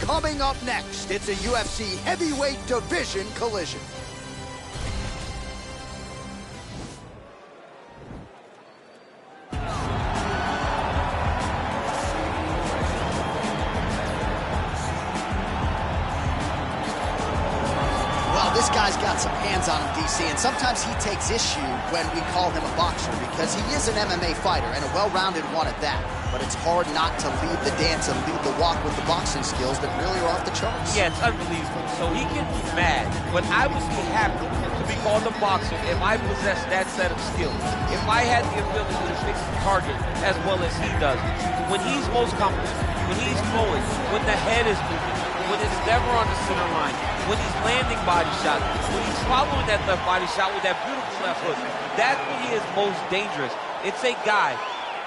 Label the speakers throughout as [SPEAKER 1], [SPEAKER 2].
[SPEAKER 1] Coming up next, it's a UFC heavyweight division collision.
[SPEAKER 2] This guy's got some hands on him, DC, and sometimes he takes issue when we call him a boxer because he is an MMA fighter and a well-rounded one at that. But it's hard not to lead the dance and lead the walk with the boxing skills that really are off the charts.
[SPEAKER 3] Yeah, it's unbelievable. So he can be mad, but I would be happy to be called a boxer if I possessed that set of skills. If I had the ability to fix the target as well as he does. When he's most comfortable, when he's flowing, when the head is moving, when it's never on the center line, when he's landing body shots, when he's following that left body shot with that beautiful left hook, that's when he is most dangerous. It's a guy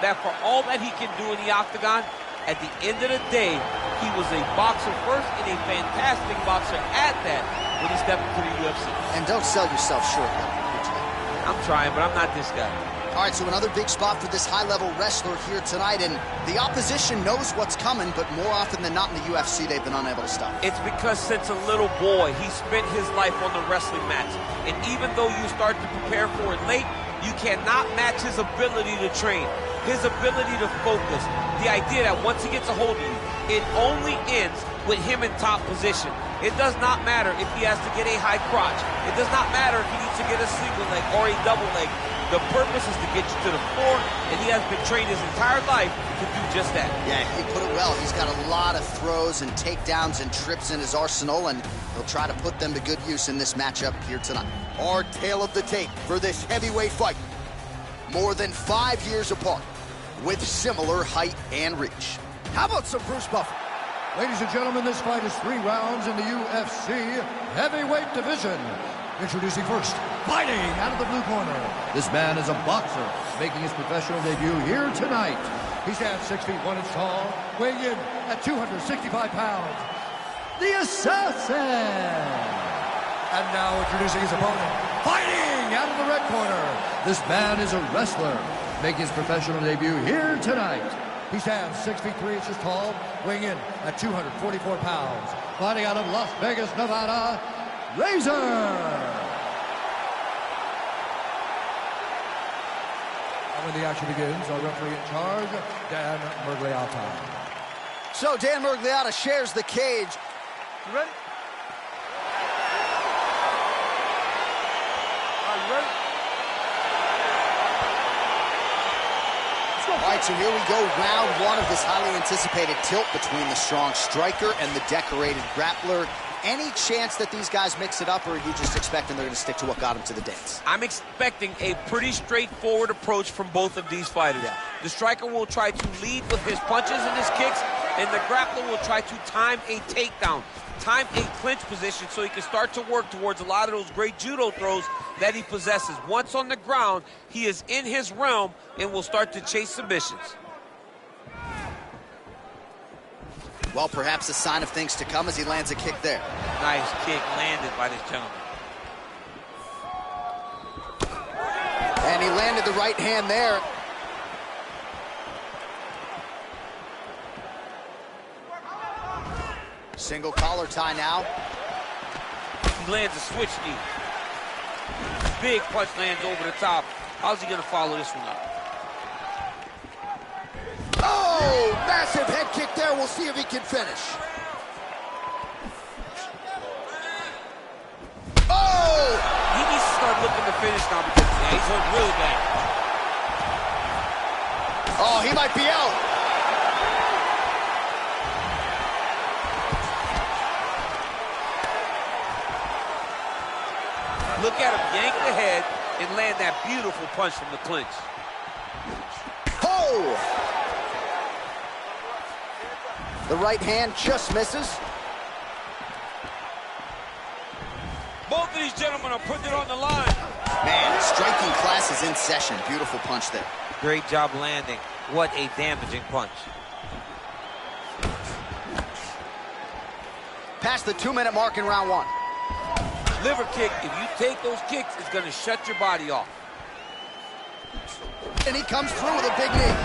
[SPEAKER 3] that for all that he can do in the octagon, at the end of the day, he was a boxer first and a fantastic boxer at that when he stepped into the UFC.
[SPEAKER 2] And don't sell yourself short, though.
[SPEAKER 3] I'm trying, but I'm not this guy.
[SPEAKER 2] All right, so another big spot for this high-level wrestler here tonight, and the opposition knows what's coming, but more often than not in the UFC, they've been unable to stop.
[SPEAKER 3] It's because since a little boy, he spent his life on the wrestling mats, and even though you start to prepare for it late, you cannot match his ability to train, his ability to focus, the idea that once he gets a hold of you, it only ends with him in top position. It does not matter if he has to get a high crotch. It does not matter if he needs to get a single leg or a double leg. The purpose is to get you to the floor, and he has been trained his entire life to do just that.
[SPEAKER 2] Yeah, he put it well. He's got a lot of throws and takedowns and trips in his arsenal, and he'll try to put them to good use in this matchup here tonight.
[SPEAKER 1] Our tale of the tape for this heavyweight fight. More than 5 years apart, with similar height and reach. How about some Bruce Buffer?
[SPEAKER 4] Ladies and gentlemen, this fight is 3 rounds in the UFC heavyweight division. Introducing first, fighting out of the blue corner. This man is a boxer, making his professional debut here tonight. He stands 6 feet 1 inch tall, weighing in at 265 pounds. The Assassin! And now introducing his opponent, fighting out of the red corner. This man is a wrestler, making his professional debut here tonight. He stands 6 feet 3 inches tall, weighing in at 244 pounds. Fighting out of Las Vegas, Nevada, Razor! And when the action begins, our referee in charge, Dan Miragliotta.
[SPEAKER 1] So Dan Miragliotta shares the cage. You ready? Are you ready?
[SPEAKER 2] All right, so here we go, round 1 of this highly anticipated tilt between the strong striker and the decorated grappler. Any chance that these guys mix it up, or are you just expecting they're going to stick to what got them to the dance?
[SPEAKER 3] I'm expecting a pretty straightforward approach from both of these fighters.
[SPEAKER 2] Yeah.
[SPEAKER 3] The striker will try to lead with his punches and his kicks, and the grappler will try to time a takedown, time a clinch position so he can start to work towards a lot of those great judo throws that he possesses. Once on the ground, he is in his realm and will start to chase submissions.
[SPEAKER 2] Well, perhaps a sign of things to come as he lands a kick there.
[SPEAKER 3] Nice kick landed by this gentleman.
[SPEAKER 2] And he landed the right hand there. Single collar tie now.
[SPEAKER 3] He lands a switch knee. Big punch lands over the top. How's he going to follow this one up?
[SPEAKER 1] Oh, massive head kick there. We'll see if he can finish. Oh!
[SPEAKER 3] He needs to start looking to finish now because he's hurt really bad.
[SPEAKER 1] Oh, he might be out.
[SPEAKER 3] Look at him yank the head and land that beautiful punch from the clinch.
[SPEAKER 1] Oh!
[SPEAKER 2] The right hand just misses.
[SPEAKER 3] Both of these gentlemen are putting it on the line.
[SPEAKER 2] Man, striking class is in session. Beautiful punch there.
[SPEAKER 3] Great job landing. What a damaging punch.
[SPEAKER 1] Past the 2-minute mark in round 1.
[SPEAKER 3] Liver kick, if you take those kicks, it's going to shut your body off.
[SPEAKER 1] And he comes through with a big knee.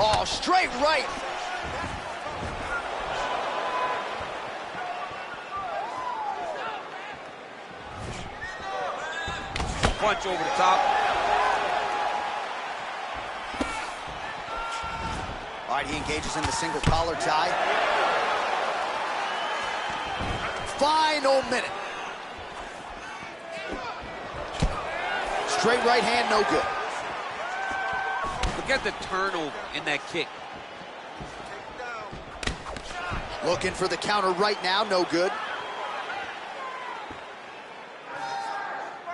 [SPEAKER 1] Oh, straight right.
[SPEAKER 3] punch over the top.
[SPEAKER 2] All right, he engages in the single collar tie. Final minute. Straight right hand, no good.
[SPEAKER 3] Look at the turnover in that kick.
[SPEAKER 2] Looking for the counter right now, no good.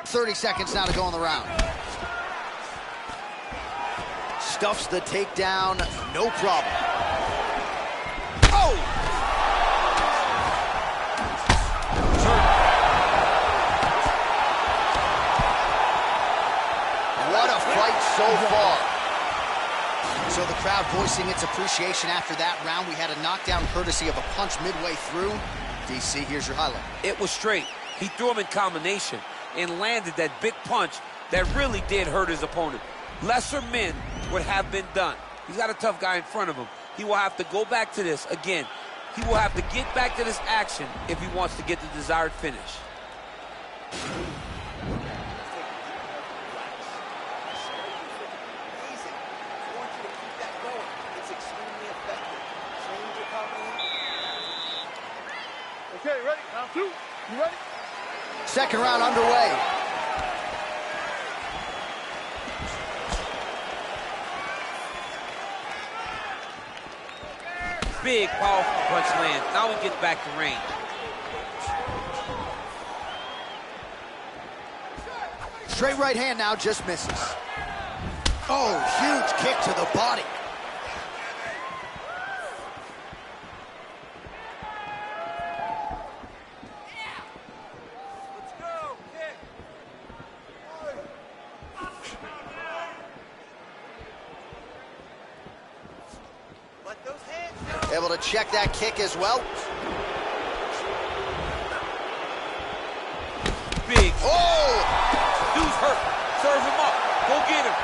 [SPEAKER 2] 30 seconds now to go in the round. Stuffs the takedown, no problem. Oh! What a fight so far. So the crowd voicing its appreciation after that round. We had a knockdown courtesy of a punch midway through. DC, here's your highlight.
[SPEAKER 3] It was straight. He threw him in combination and landed that big punch that really did hurt his opponent. Lesser men would have been done. He's got a tough guy in front of him. He will have to go back to this again. He will have to get back to this action if he wants to get the desired finish.
[SPEAKER 5] Okay, ready? Round two. You ready?
[SPEAKER 2] Second round underway.
[SPEAKER 3] Big, powerful punch lands. Now we get back to range.
[SPEAKER 2] Straight right hand now, just misses. Oh, huge kick to the body. Able to check that kick as well.
[SPEAKER 3] Big.
[SPEAKER 2] Oh!
[SPEAKER 3] Dude's hurt. Serve him up. Go get him.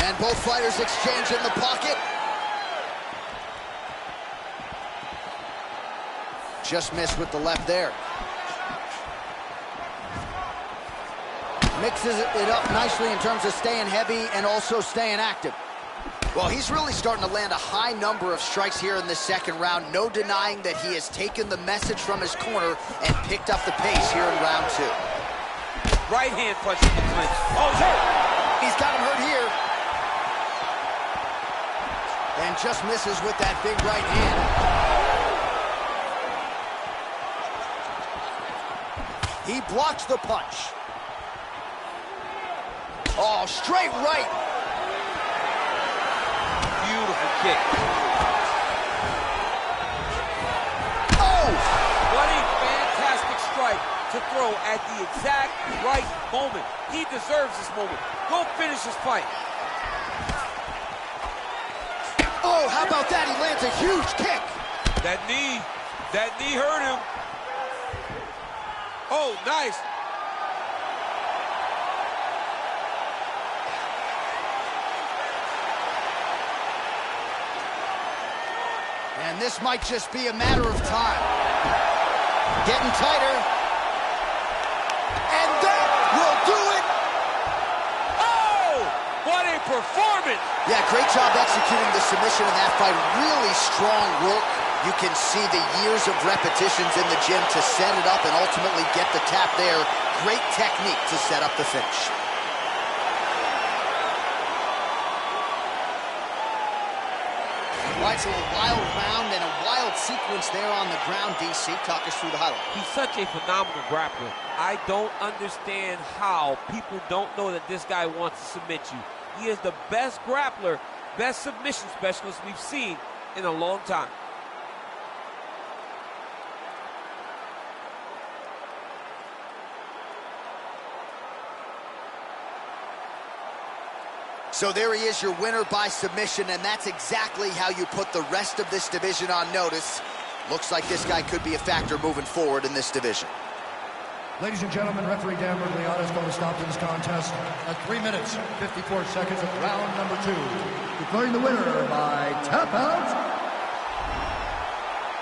[SPEAKER 2] And both fighters exchange in the pocket. Just missed with the left there. Mixes it up nicely in terms of staying heavy and also staying active. Well, he's really starting to land a high number of strikes here in the second round. No denying that he has taken the message from his corner and picked up the pace here in round two.
[SPEAKER 3] Right hand punch in the clinch. Oh, he's hurt.
[SPEAKER 2] He's got him hurt here. And just misses with that big right hand. He blocks the punch. Oh, straight right.
[SPEAKER 3] Beautiful kick.
[SPEAKER 2] Oh!
[SPEAKER 3] What a fantastic strike to throw at the exact right moment. He deserves this moment. Go finish his fight.
[SPEAKER 2] Oh, how about that? He lands a huge kick.
[SPEAKER 3] That knee hurt him. Oh, nice.
[SPEAKER 2] And this might just be a matter of time. Getting tighter. And that will do it.
[SPEAKER 3] Oh, what a performance.
[SPEAKER 2] Yeah, great job executing the submission in that fight. Really strong work. You can see the years of repetitions in the gym to set it up and ultimately get the tap there. Great technique to set up the finish. All right, so a wild round and a wild sequence there on the ground. DC, talk us through the highlight.
[SPEAKER 3] He's such a phenomenal grappler. I don't understand how people don't know that this guy wants to submit you. He is the best grappler, best submission specialist we've seen in a long time.
[SPEAKER 2] So there he is, your winner by submission, and that's exactly how you put the rest of this division on notice. Looks like this guy could be a factor moving forward in this division.
[SPEAKER 4] Ladies and gentlemen, referee Dan Bergliana is going to stop this contest at 3 minutes, 54 seconds of round number 2. Declaring the winner by tap out,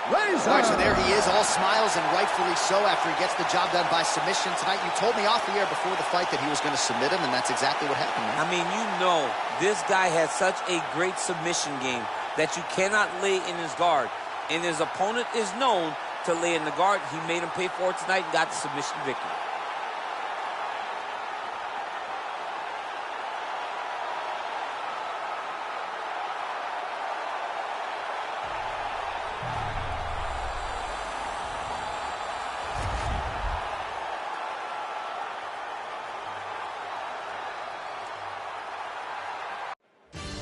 [SPEAKER 4] Razor.
[SPEAKER 2] All right, so there he is, all smiles, and rightfully so after he gets the job done by submission tonight. You told me off the air before the fight that he was going to submit him, and that's exactly what happened, man.
[SPEAKER 3] I mean, you know, this guy has such a great submission game that you cannot lay in his guard. And his opponent is known to lay in the guard. He made him pay for it tonight and got the submission victory.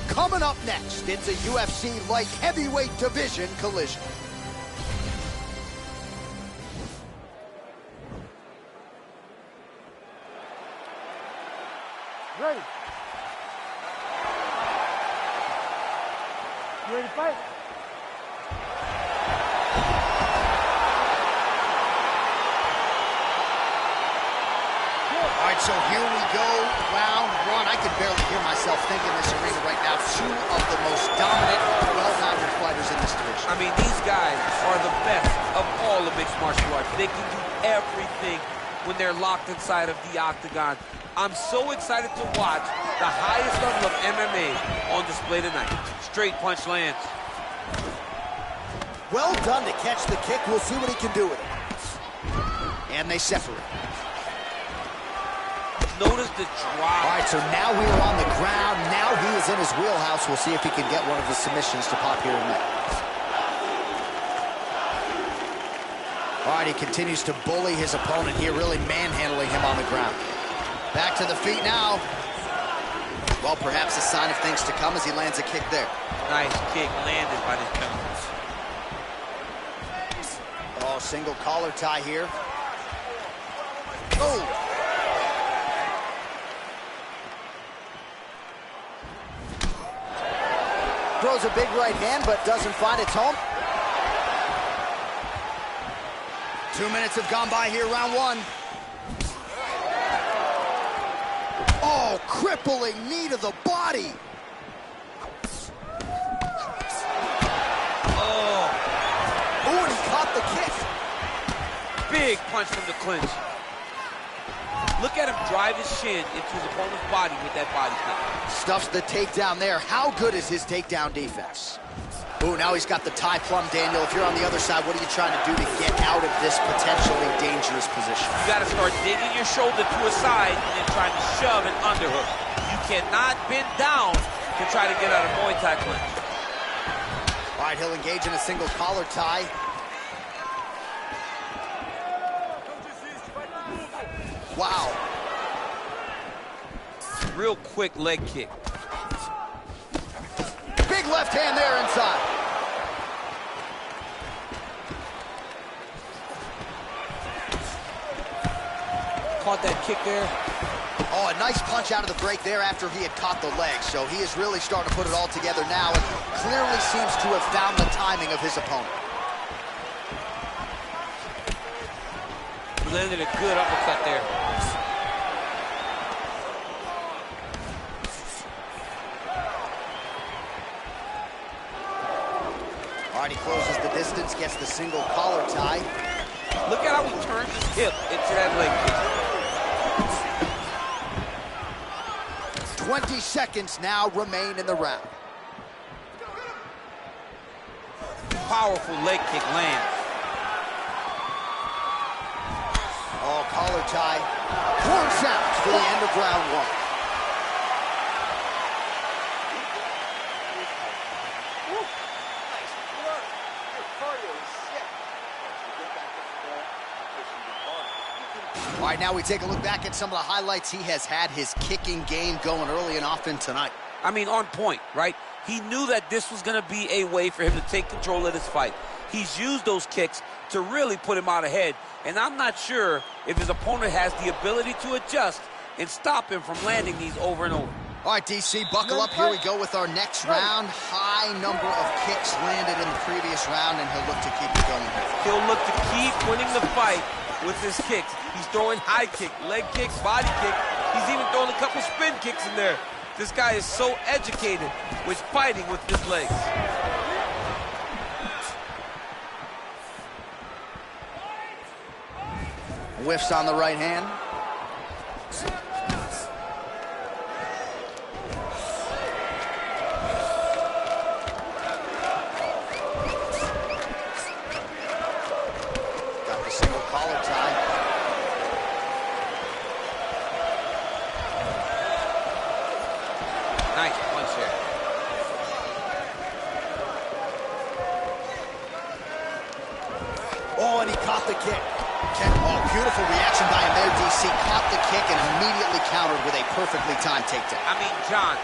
[SPEAKER 1] Coming up next, it's a UFC light heavyweight division collision.
[SPEAKER 5] Ready? You ready to fight?
[SPEAKER 2] All right, so here we go, round one. I can barely hear myself think in this arena right now. Two of the most dominant, well-rounded fighters in this division.
[SPEAKER 3] I mean, these guys are the best of all the mixed martial arts. They can do everything when they're locked inside of the octagon. I'm so excited to watch the highest level of MMA on display tonight. Straight punch lands.
[SPEAKER 1] Well done to catch the kick. We'll see what he can do with it.
[SPEAKER 2] And they separate.
[SPEAKER 3] Notice the drop.
[SPEAKER 2] All right, so now we are on the ground. Now he is in his wheelhouse. We'll see if he can get one of the submissions to pop here in a minute. All right, he continues to bully his opponent here, really manhandling him on the ground. Back to the feet now. Well, perhaps a sign of things to come as he lands a kick there.
[SPEAKER 3] Nice kick landed by this penalty.
[SPEAKER 2] Oh, single collar tie here. Oh! Throws a big right hand, but doesn't find its home. 2 minutes have gone by here, round one. Oh, crippling knee to the body.
[SPEAKER 3] Oh,
[SPEAKER 2] Oh, and he caught the kick.
[SPEAKER 3] big punch from the clinch. Look at him drive his shin into his opponent's body with that body kick.
[SPEAKER 2] Stuffs the takedown there. How good is his takedown defense? Ooh, now he's got the tie plum, Daniel. If you're on the other side, what are you trying to do to get out of this potentially dangerous position?
[SPEAKER 3] You got to start digging your shoulder to a side and then trying to shove an underhook. You cannot bend down to try to get out of Muay Thai clinch.
[SPEAKER 2] All right, he'll engage in a single collar tie. Wow.
[SPEAKER 3] Real quick leg kick.
[SPEAKER 2] Big left hand there inside.
[SPEAKER 3] Caught that kick there.
[SPEAKER 2] Oh, a nice punch out of the break there after he had caught the leg. So he is really starting to put it all together now and clearly seems to have found the timing of his opponent.
[SPEAKER 3] Landed a good uppercut there.
[SPEAKER 2] All right, he closes the distance, gets the single collar tie.
[SPEAKER 3] Look at how he turns his hip into that leg kick.
[SPEAKER 2] 20 seconds now remain in the round.
[SPEAKER 3] Powerful leg kick lands.
[SPEAKER 2] Oh, collar tie. Horn sounds for the end of round one. All right, now we take a look back at some of the highlights. He has had his kicking game going early and often tonight.
[SPEAKER 3] I mean, on point, right? He knew that this was going to be a way for him to take control of this fight. He's used those kicks to really put him out ahead, and I'm not sure if his opponent has the ability to adjust and stop him from landing these over and over.
[SPEAKER 2] All right, DC, buckle up. Here we go with our next round. High number of kicks landed in the previous round, and he'll look to keep it going here.
[SPEAKER 3] He'll look to keep winning the fight with his kicks. He's throwing high kick, leg kicks, body kick. He's even throwing a couple spin kicks in there. This guy is so educated with fighting with his legs.
[SPEAKER 2] Whiffs on the right hand. Got the single collar tie.
[SPEAKER 3] Nice punch here.
[SPEAKER 2] Oh, and he caught the kick. Oh, beautiful reaction by him there, DC. Caught the kick and immediately countered with a perfectly timed takedown.
[SPEAKER 3] I mean, John,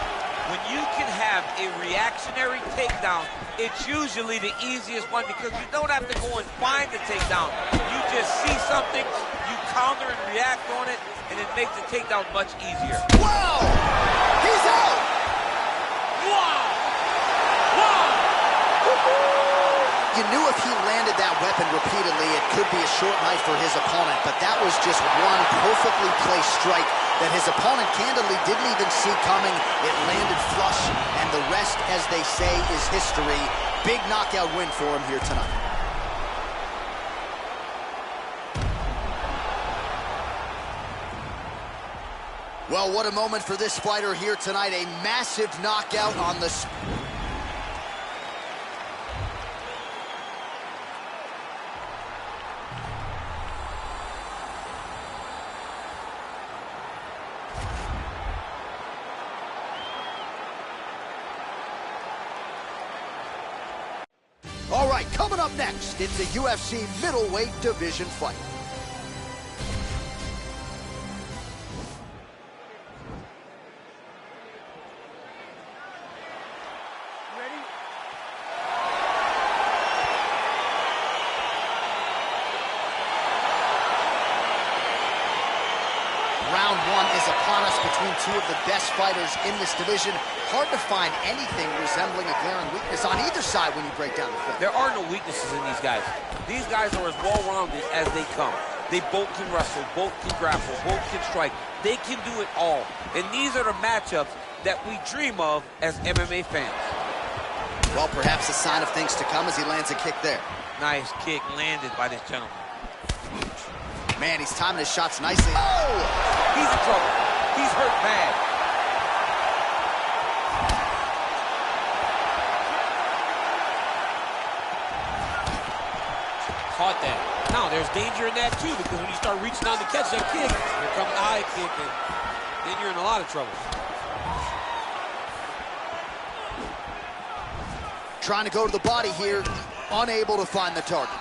[SPEAKER 3] when you can have a reactionary takedown, it's usually the easiest one because you don't have to go and find the takedown. You just see something, you counter and react on it, and it makes the takedown much easier.
[SPEAKER 2] Wow! He's out!
[SPEAKER 3] Wow! Wow!
[SPEAKER 2] You knew if he landed that weapon repeatedly, it could be a short knife for his opponent, but that was just one perfectly placed strike that his opponent candidly didn't even see coming. It landed flush, and the rest, as they say, is history. Big knockout win for him here tonight. Well, what a moment for this fighter here tonight. A massive knockout on the... All right, coming up next, it's a UFC middleweight division fight.
[SPEAKER 5] Ready?
[SPEAKER 2] Round one is upon us between two of the best fighters in this division. Hard to find anything resembling a glaring weakness on either side when you break down the film.
[SPEAKER 3] There are no weaknesses in these guys. These guys are as well-rounded as they come. They both can wrestle, both can grapple, both can strike. They can do it all. And these are the matchups that we dream of as MMA fans.
[SPEAKER 2] Well, perhaps a sign of things to come as he lands a kick there.
[SPEAKER 3] Nice kick landed by this gentleman.
[SPEAKER 2] Man, he's timing his shots nicely. Oh!
[SPEAKER 3] He's in trouble. He's hurt bad. Caught that. Now, there's danger in that, too, because when you start reaching down to catch that kick, here comes the high kick, and then you're in a lot of trouble.
[SPEAKER 2] Trying to go to the body here, unable to find the target.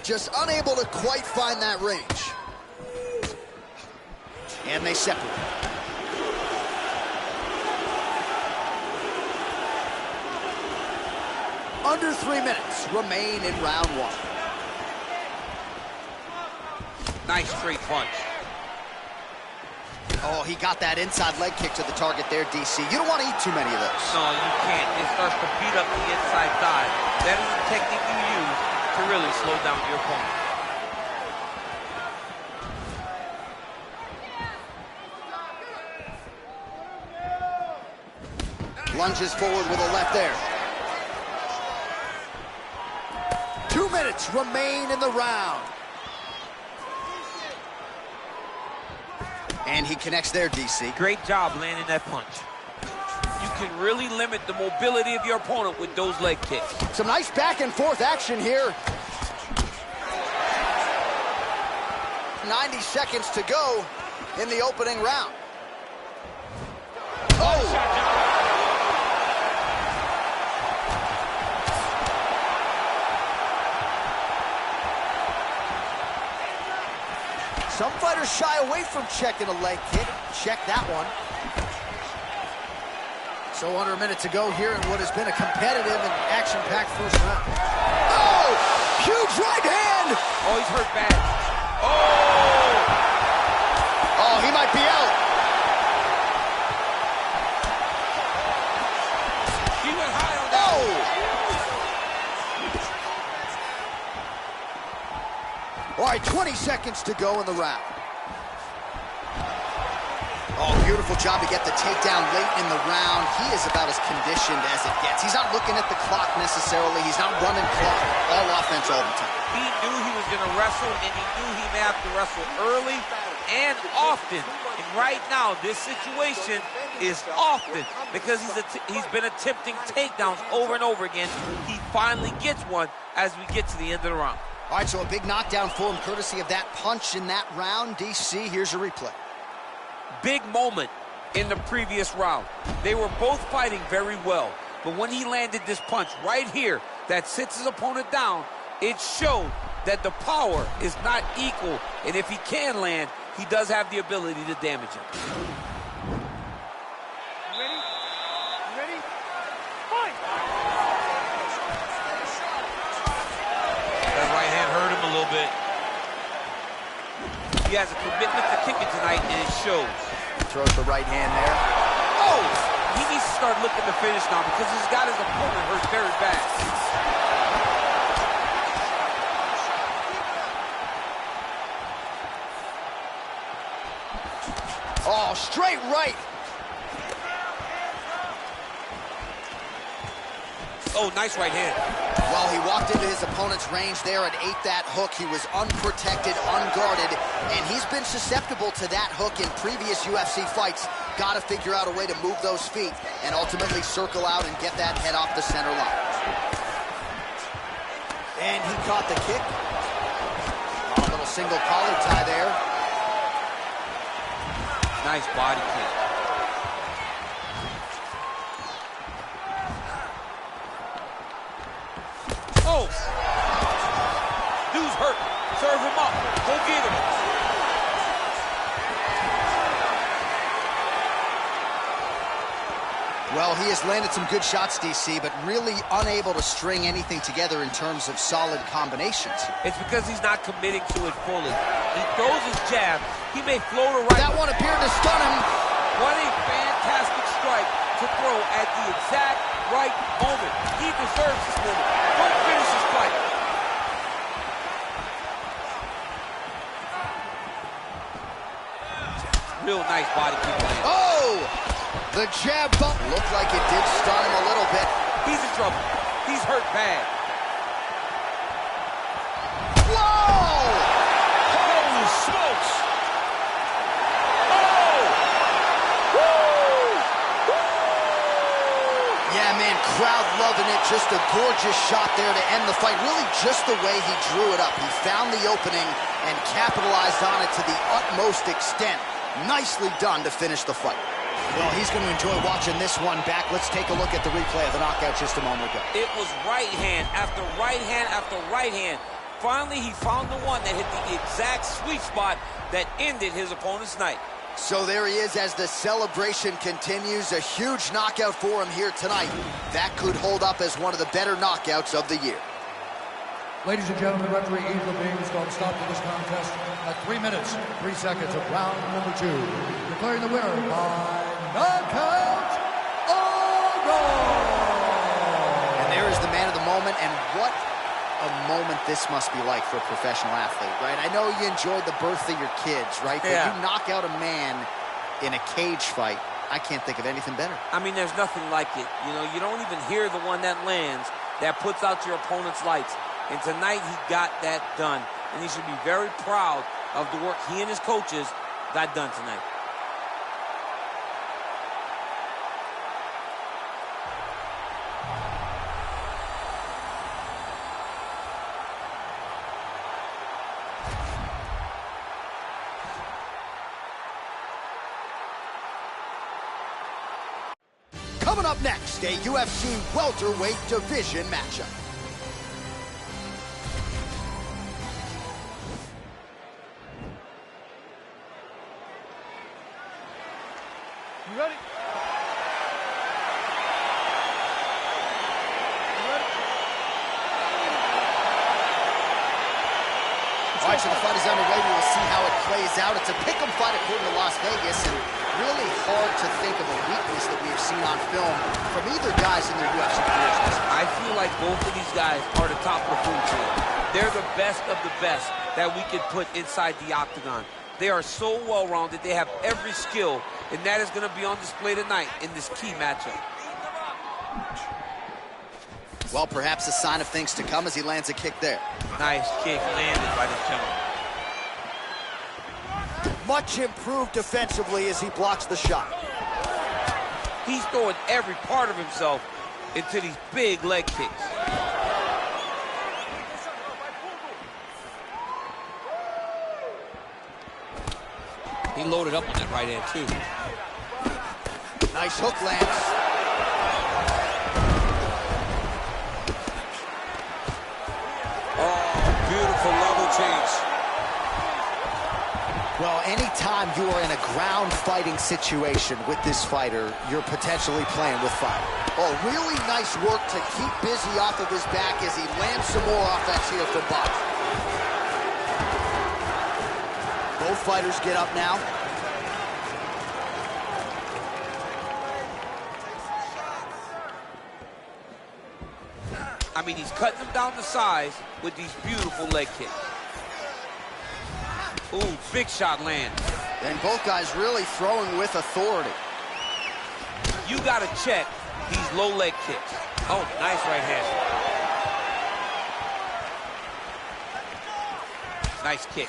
[SPEAKER 2] Just unable to quite find that range. And they separate. Under 3 minutes remain in round one.
[SPEAKER 3] Nice straight punch.
[SPEAKER 2] Oh, he got that inside leg kick to the target there, DC. You don't want to eat too many of those.
[SPEAKER 3] No, you can't. It starts to beat up the inside thigh. That is the technique you use to really slow down your opponent.
[SPEAKER 2] Lunges forward with a left there. 2 minutes remain in the round. And he connects there, DC.
[SPEAKER 3] Great job landing that punch. You can really limit the mobility of your opponent with those leg kicks.
[SPEAKER 2] Some nice back and forth action here. 90 seconds to go in the opening round. Oh! Some fighters shy away from checking a leg kick. Check that one. So under a minute to go here in what has been a competitive and action-packed first round. Oh! Huge right hand!
[SPEAKER 3] Oh, he's hurt bad. Oh!
[SPEAKER 2] Oh, he might be out.
[SPEAKER 3] He went high on that.
[SPEAKER 2] Oh! All right, 20 seconds to go in the round. Oh, beautiful job to get the takedown late in the round. He is about as conditioned as it gets. He's not looking at the clock necessarily. He's not running clock. All offense all the time.
[SPEAKER 3] He knew he was going to wrestle, and he knew he may have to wrestle early and often. And right now, this situation is often because he's been attempting takedowns over and over again. He finally gets one as we get to the end of the round.
[SPEAKER 2] All right, so a big knockdown for him courtesy of that punch in that round. DC, here's a replay.
[SPEAKER 3] Big moment in the previous round. They were both fighting very well, but when he landed this punch right here that sits his opponent down, it showed that the power is not equal, and if he can land, he does have the ability to damage him.
[SPEAKER 5] You ready? You ready? Fight!
[SPEAKER 3] That right hand hurt him a little bit. He has a commitment to kicking tonight, and it shows.
[SPEAKER 2] Throws the right hand there.
[SPEAKER 3] Oh! He needs to start looking to finish now because he's got his opponent hurt very bad.
[SPEAKER 2] Oh, straight right.
[SPEAKER 3] Oh, nice right hand.
[SPEAKER 2] Well, he walked into his opponent's range there and ate that hook. He was unprotected, unguarded, and he's been susceptible to that hook in previous UFC fights. Got to figure out a way to move those feet and ultimately circle out and get that head off the center line. And he caught the kick. A little single collar tie there.
[SPEAKER 3] Nice body kick. Oh! Dude's hurt. Serve him up. Go get him.
[SPEAKER 2] Well, he has landed some good shots, DC, but really unable to string anything together in terms of solid combinations.
[SPEAKER 3] It's because he's not committing to it fully. He throws his jab. He may float a right.
[SPEAKER 2] That one appeared to stun him.
[SPEAKER 3] What a fantastic strike to throw at the exact right moment. He deserves this moment. Don't finish this fight. Real nice body kick land.
[SPEAKER 2] Oh! The jab bump looked like it did stun him a little bit.
[SPEAKER 3] He's in trouble. He's hurt bad.
[SPEAKER 2] Whoa!
[SPEAKER 3] Holy smokes! Oh! Woo!
[SPEAKER 2] Yeah, man, crowd loving it. Just a gorgeous shot there to end the fight. Really just the way he drew it up. He found the opening and capitalized on it to the utmost extent. Nicely done to finish the fight. Well, he's going to enjoy watching this one back. Let's take a look at the replay of the knockout just a moment ago.
[SPEAKER 3] It was right hand after right hand after right hand. Finally, he found the one that hit the exact sweet spot that ended his opponent's night.
[SPEAKER 2] So there he is as the celebration continues. A huge knockout for him here tonight. That could hold up as one of the better knockouts of the year.
[SPEAKER 4] Ladies and gentlemen, referee Eagle Beams called stop to this contest at 3 minutes, 3 seconds of round number 2. Declaring the winner by knockout, Ogle!
[SPEAKER 2] And there is the man of the moment, and what a moment this must be like for a professional athlete, right? I know you enjoyed the birth of your kids, right? But
[SPEAKER 3] yeah.
[SPEAKER 2] you knock out a man in a cage fight, I can't think of anything better.
[SPEAKER 3] I mean, there's nothing like it. You know, you don't even hear the one that lands that puts out your opponent's lights. And tonight, he got that done. And he should be very proud of the work he and his coaches got done tonight.
[SPEAKER 2] Coming up next, a UFC welterweight division matchup.
[SPEAKER 5] You ready?
[SPEAKER 2] All right, so the fight is underway. We will see how it plays out. It's a pick'em fight according to Las Vegas, and really hard to think of a weakness that we've seen on film from either guys in their UFC careers.
[SPEAKER 3] I feel like both of these guys are the top of the food chain. They're the best of the best that we could put inside the octagon. They are so well-rounded. They have every skill, and that is going to be on display tonight in this key matchup.
[SPEAKER 2] Well, perhaps a sign of things to come as he lands a kick there.
[SPEAKER 3] Nice kick landed by this gentleman.
[SPEAKER 1] Much improved defensively as he blocks the shot.
[SPEAKER 3] He's throwing every part of himself into these big leg kicks.
[SPEAKER 6] He loaded up on that right hand, too.
[SPEAKER 1] Nice hook lands.
[SPEAKER 6] Oh, beautiful level change.
[SPEAKER 2] Well, anytime you are in a ground fighting situation with this fighter, you're potentially playing with fire.
[SPEAKER 1] Oh, really nice work to keep busy off of his back as he lands some more offense here from Bouts. Both fighters get up now.
[SPEAKER 3] I mean, he's cutting them down to size with these beautiful leg kicks. Ooh, big shot lands.
[SPEAKER 1] And both guys really throwing with authority.
[SPEAKER 3] You got to check these low leg kicks. Oh, nice right hand. Nice kick.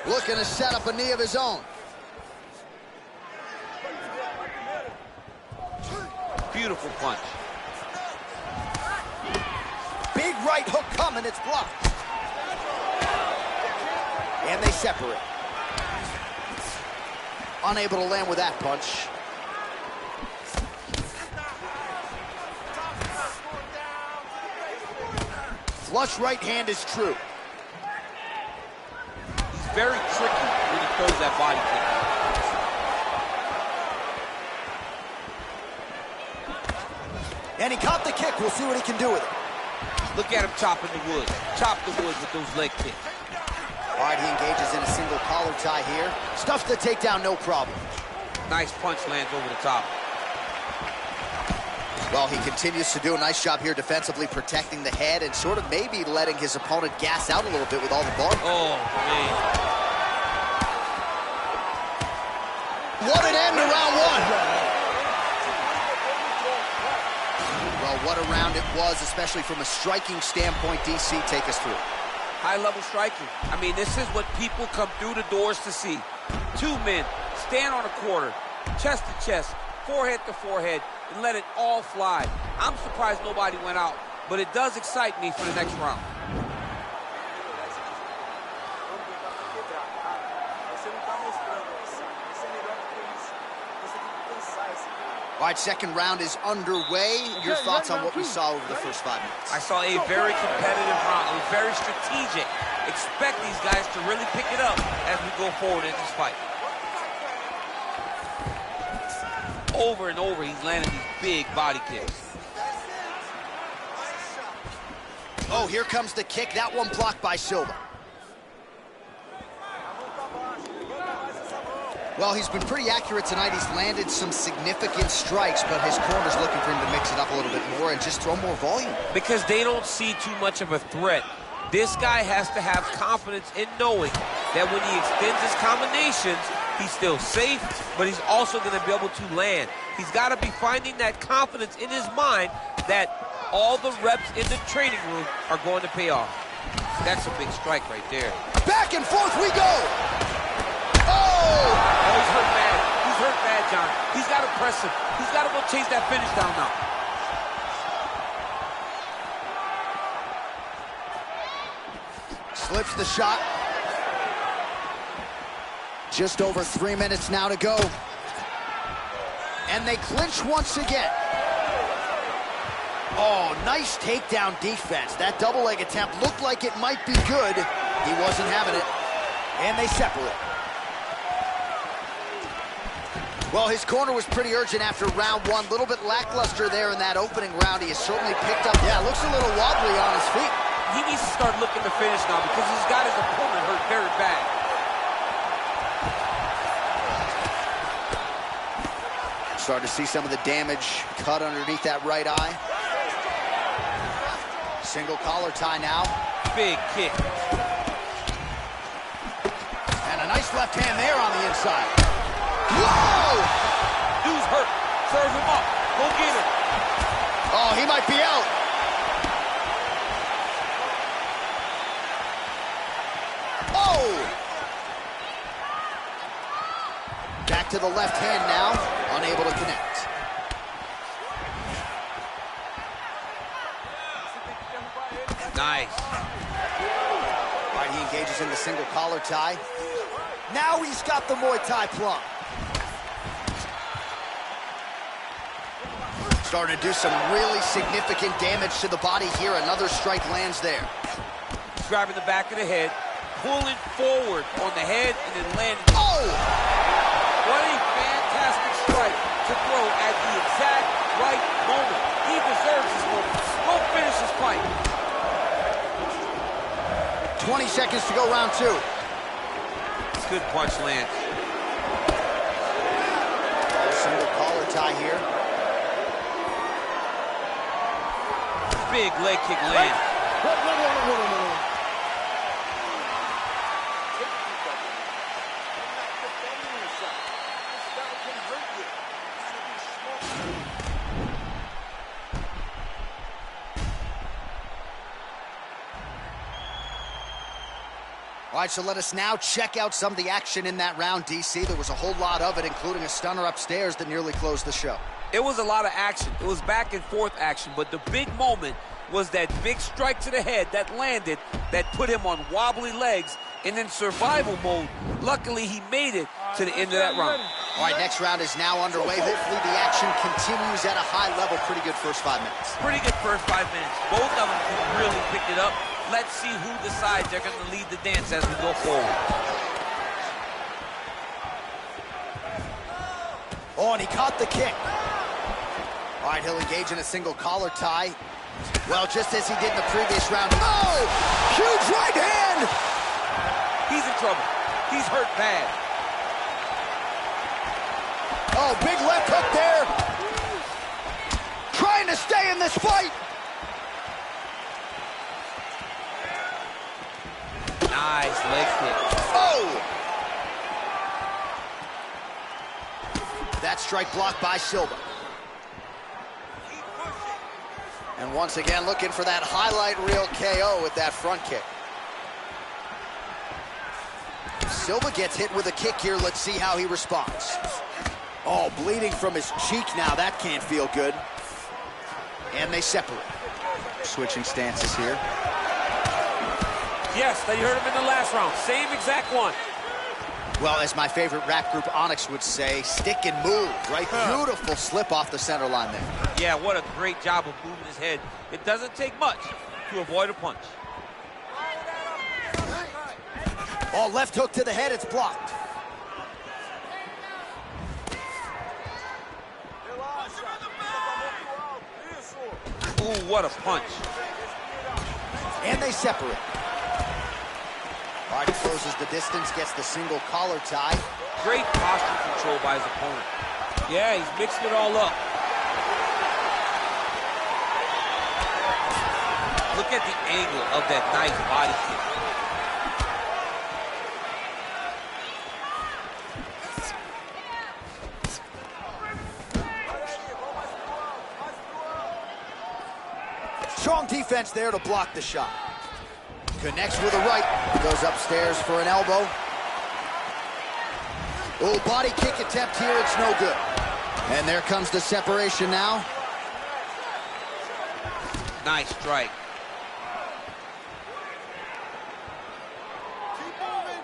[SPEAKER 1] Looking to set up a knee of his own.
[SPEAKER 3] Beautiful punch.
[SPEAKER 1] Big right hook coming, it's blocked. And they separate. Unable to land with that punch. Flush right hand is true.
[SPEAKER 3] He's very tricky when he throws that body kick.
[SPEAKER 1] And he caught the kick. We'll see what he can do with it.
[SPEAKER 3] Look at him chopping the wood. Chop the wood with those leg kicks.
[SPEAKER 1] All right, he engages in a single collar tie here. Stuffs the takedown, no problem.
[SPEAKER 3] Nice punch lands over the top.
[SPEAKER 1] Well, he continues to do a nice job here defensively, protecting the head and sort of maybe letting his opponent gas out a little bit with all the bar.
[SPEAKER 3] Oh, man.
[SPEAKER 1] What an end to round one. Well, what a round it was, especially from a striking standpoint. DC, take us through.
[SPEAKER 3] High-level striking. I mean, this is what people come through the doors to see. Two men stand on a quarter, chest to chest, forehead to forehead, and let it all fly. I'm surprised nobody went out, but it does excite me for the next round.
[SPEAKER 1] All right, second round is underway. Your thoughts on what we saw over the first 5 minutes?
[SPEAKER 3] I saw a very competitive round. It was very strategic. Expect these guys to really pick it up as we go forward in this fight. Over and over, he's landing these big body kicks.
[SPEAKER 1] Oh, here comes the kick. That one blocked by Silva. Well, he's been pretty accurate tonight. He's landed some significant strikes, but his corner's looking for him to mix it up a little bit more and just throw more volume.
[SPEAKER 3] Because they don't see too much of a threat. This guy has to have confidence in knowing that when he extends his combinations, he's still safe, but he's also going to be able to land. He's got to be finding that confidence in his mind that all the reps in the training room are going to pay off. That's a big strike right there.
[SPEAKER 1] Back and forth we go.
[SPEAKER 3] Oh, he's hurt bad. He's hurt bad, John. He's got to press him. He's got to go chase that finish down now.
[SPEAKER 1] Slips the shot. Just over 3 minutes now to go. And they clinch once again. Oh, nice takedown defense. That double leg attempt looked like it might be good. He wasn't having it. And they separate. Well, his corner was pretty urgent after round one. A little bit lackluster there in that opening round. He has certainly picked up. Yeah, looks a little wobbly on his feet.
[SPEAKER 3] He needs to start looking to finish now because he's got his opponent hurt very bad.
[SPEAKER 2] Starting to see some of the damage cut underneath that right eye. Single collar tie now.
[SPEAKER 3] Big kick.
[SPEAKER 2] And a nice left hand there on the inside. Whoa!
[SPEAKER 3] Dude's hurt. Serve him up. Go get him.
[SPEAKER 2] Oh, he might be out. Oh! Back to the left hand now. Unable to connect.
[SPEAKER 3] Nice.
[SPEAKER 2] All right, he engages in the single collar tie. Now he's got the Muay Thai plum. Starting to do some really significant damage to the body here. Another strike lands there.
[SPEAKER 3] He's grabbing the back of the head, pulling forward on the head, and then landing.
[SPEAKER 2] Oh!
[SPEAKER 3] What a fantastic strike to throw at the exact right moment. He deserves this moment. Go finish this fight.
[SPEAKER 2] 20 seconds to go, round 2.
[SPEAKER 3] Good punch lands.
[SPEAKER 2] Single collar tie here.
[SPEAKER 3] Big leg kick lands.
[SPEAKER 2] All right, so let us now check out some of the action in that round, DC. There was a whole lot of it, including a stunner upstairs that nearly closed the show.
[SPEAKER 3] It was a lot of action. It was back and forth action, but the big moment was that big strike to the head that landed, that put him on wobbly legs, and in survival mode. Luckily, he made it to the end of that round.
[SPEAKER 2] All right, next round is now underway. Hopefully the action continues at a high level. Pretty good first 5 minutes.
[SPEAKER 3] Pretty good first 5 minutes. Both of them can really pick it up. Let's see who decides they're going to lead the dance as we go forward.
[SPEAKER 2] Oh, and he caught the kick. All right, he'll engage in a single collar tie. Well, just as he did in the previous round. Oh! Huge right hand!
[SPEAKER 3] He's in trouble. He's hurt bad.
[SPEAKER 2] Oh, big left hook there. Trying to stay in this fight.
[SPEAKER 3] Nice leg kick.
[SPEAKER 2] Oh! That strike blocked by Silva. And once again, looking for that highlight reel KO with that front kick. Silva gets hit with a kick here. Let's see how he responds. Oh, bleeding from his cheek now. That can't feel good. And they separate. Switching stances here.
[SPEAKER 3] Yes, they heard him in the last round. Same exact one.
[SPEAKER 2] Well, as my favorite rap group Onyx would say, stick and move, right? Beautiful slip off the center line there.
[SPEAKER 3] Yeah, what a great job of moving his head. It doesn't take much to avoid a punch.
[SPEAKER 2] Oh, left hook to the head, it's blocked.
[SPEAKER 3] Ooh, what a punch.
[SPEAKER 2] And they separate. All right, he closes the distance, gets the single collar tie.
[SPEAKER 3] Great posture control by his opponent. Yeah, he's mixing it all up. Look at the angle of that nice body kick.
[SPEAKER 2] Strong defense there to block the shot. Connects with a right. Goes upstairs for an elbow. Oh, body kick attempt here. It's no good. And there comes the separation now.
[SPEAKER 3] Nice strike.
[SPEAKER 5] Keep moving.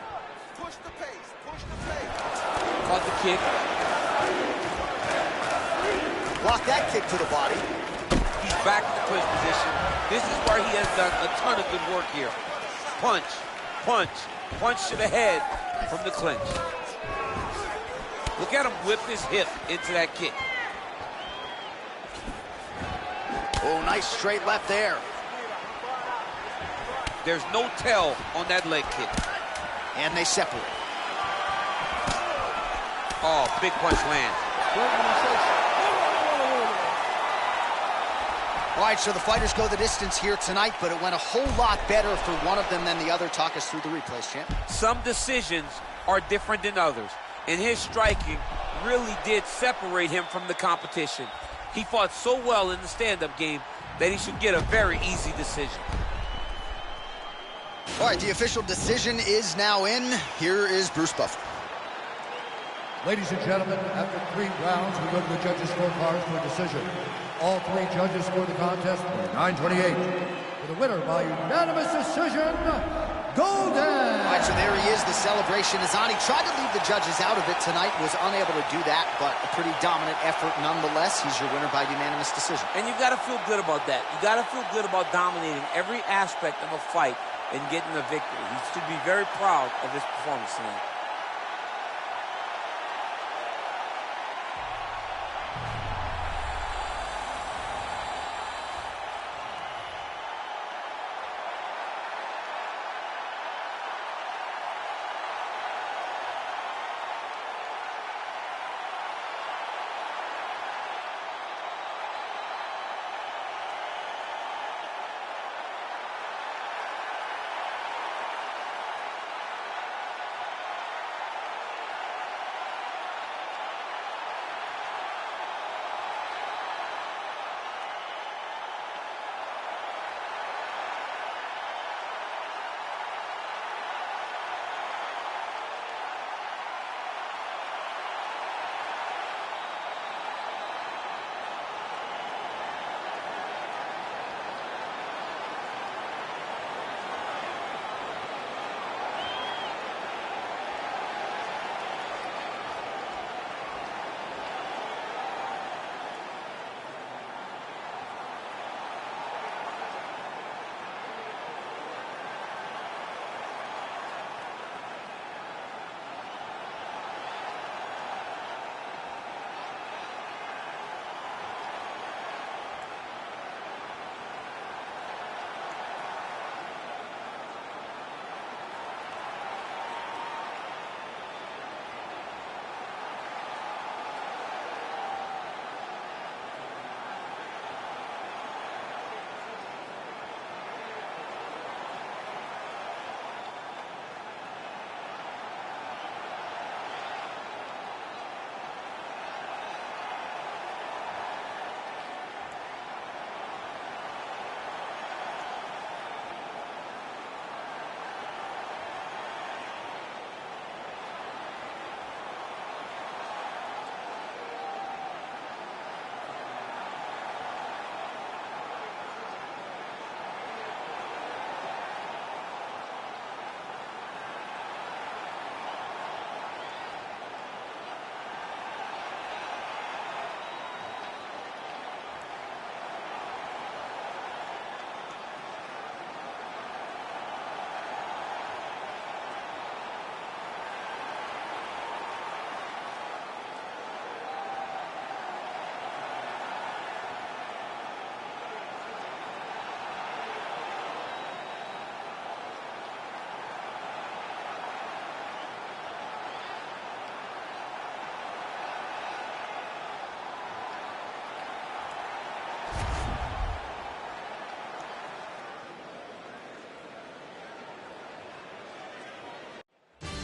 [SPEAKER 5] Push the pace. Push the pace.
[SPEAKER 3] Caught the kick.
[SPEAKER 2] Block that kick to the body.
[SPEAKER 3] He's back in the clinch position. This is where he has done a ton of good work here. Punch, punch, punch to the head from the clinch. Look at him whip his hip into that kick.
[SPEAKER 2] Oh, nice straight left there.
[SPEAKER 3] There's no tell on that leg kick.
[SPEAKER 2] And they separate.
[SPEAKER 3] Oh, big punch lands.
[SPEAKER 2] All right, so the fighters go the distance here tonight, but it went a whole lot better for one of them than the other. Talk us through the replays, champ.
[SPEAKER 3] Some decisions are different than others, and his striking really did separate him from the competition. He fought so well in the stand-up game that he should get a very easy decision.
[SPEAKER 2] All right, the official decision is now in. Here is Bruce Buffer.
[SPEAKER 4] Ladies and gentlemen, after 3 rounds, we go to the judges' scorecards for a decision. All 3 judges scored the contest for 9-28. For the winner by unanimous decision, Golden!
[SPEAKER 2] All right, so there he is. The celebration is on. He tried to leave the judges out of it tonight, was unable to do that, but a pretty dominant effort nonetheless. He's your winner by unanimous decision.
[SPEAKER 3] And you've got to feel good about that. You got to feel good about dominating every aspect of a fight and getting a victory. He should be very proud of his performance tonight.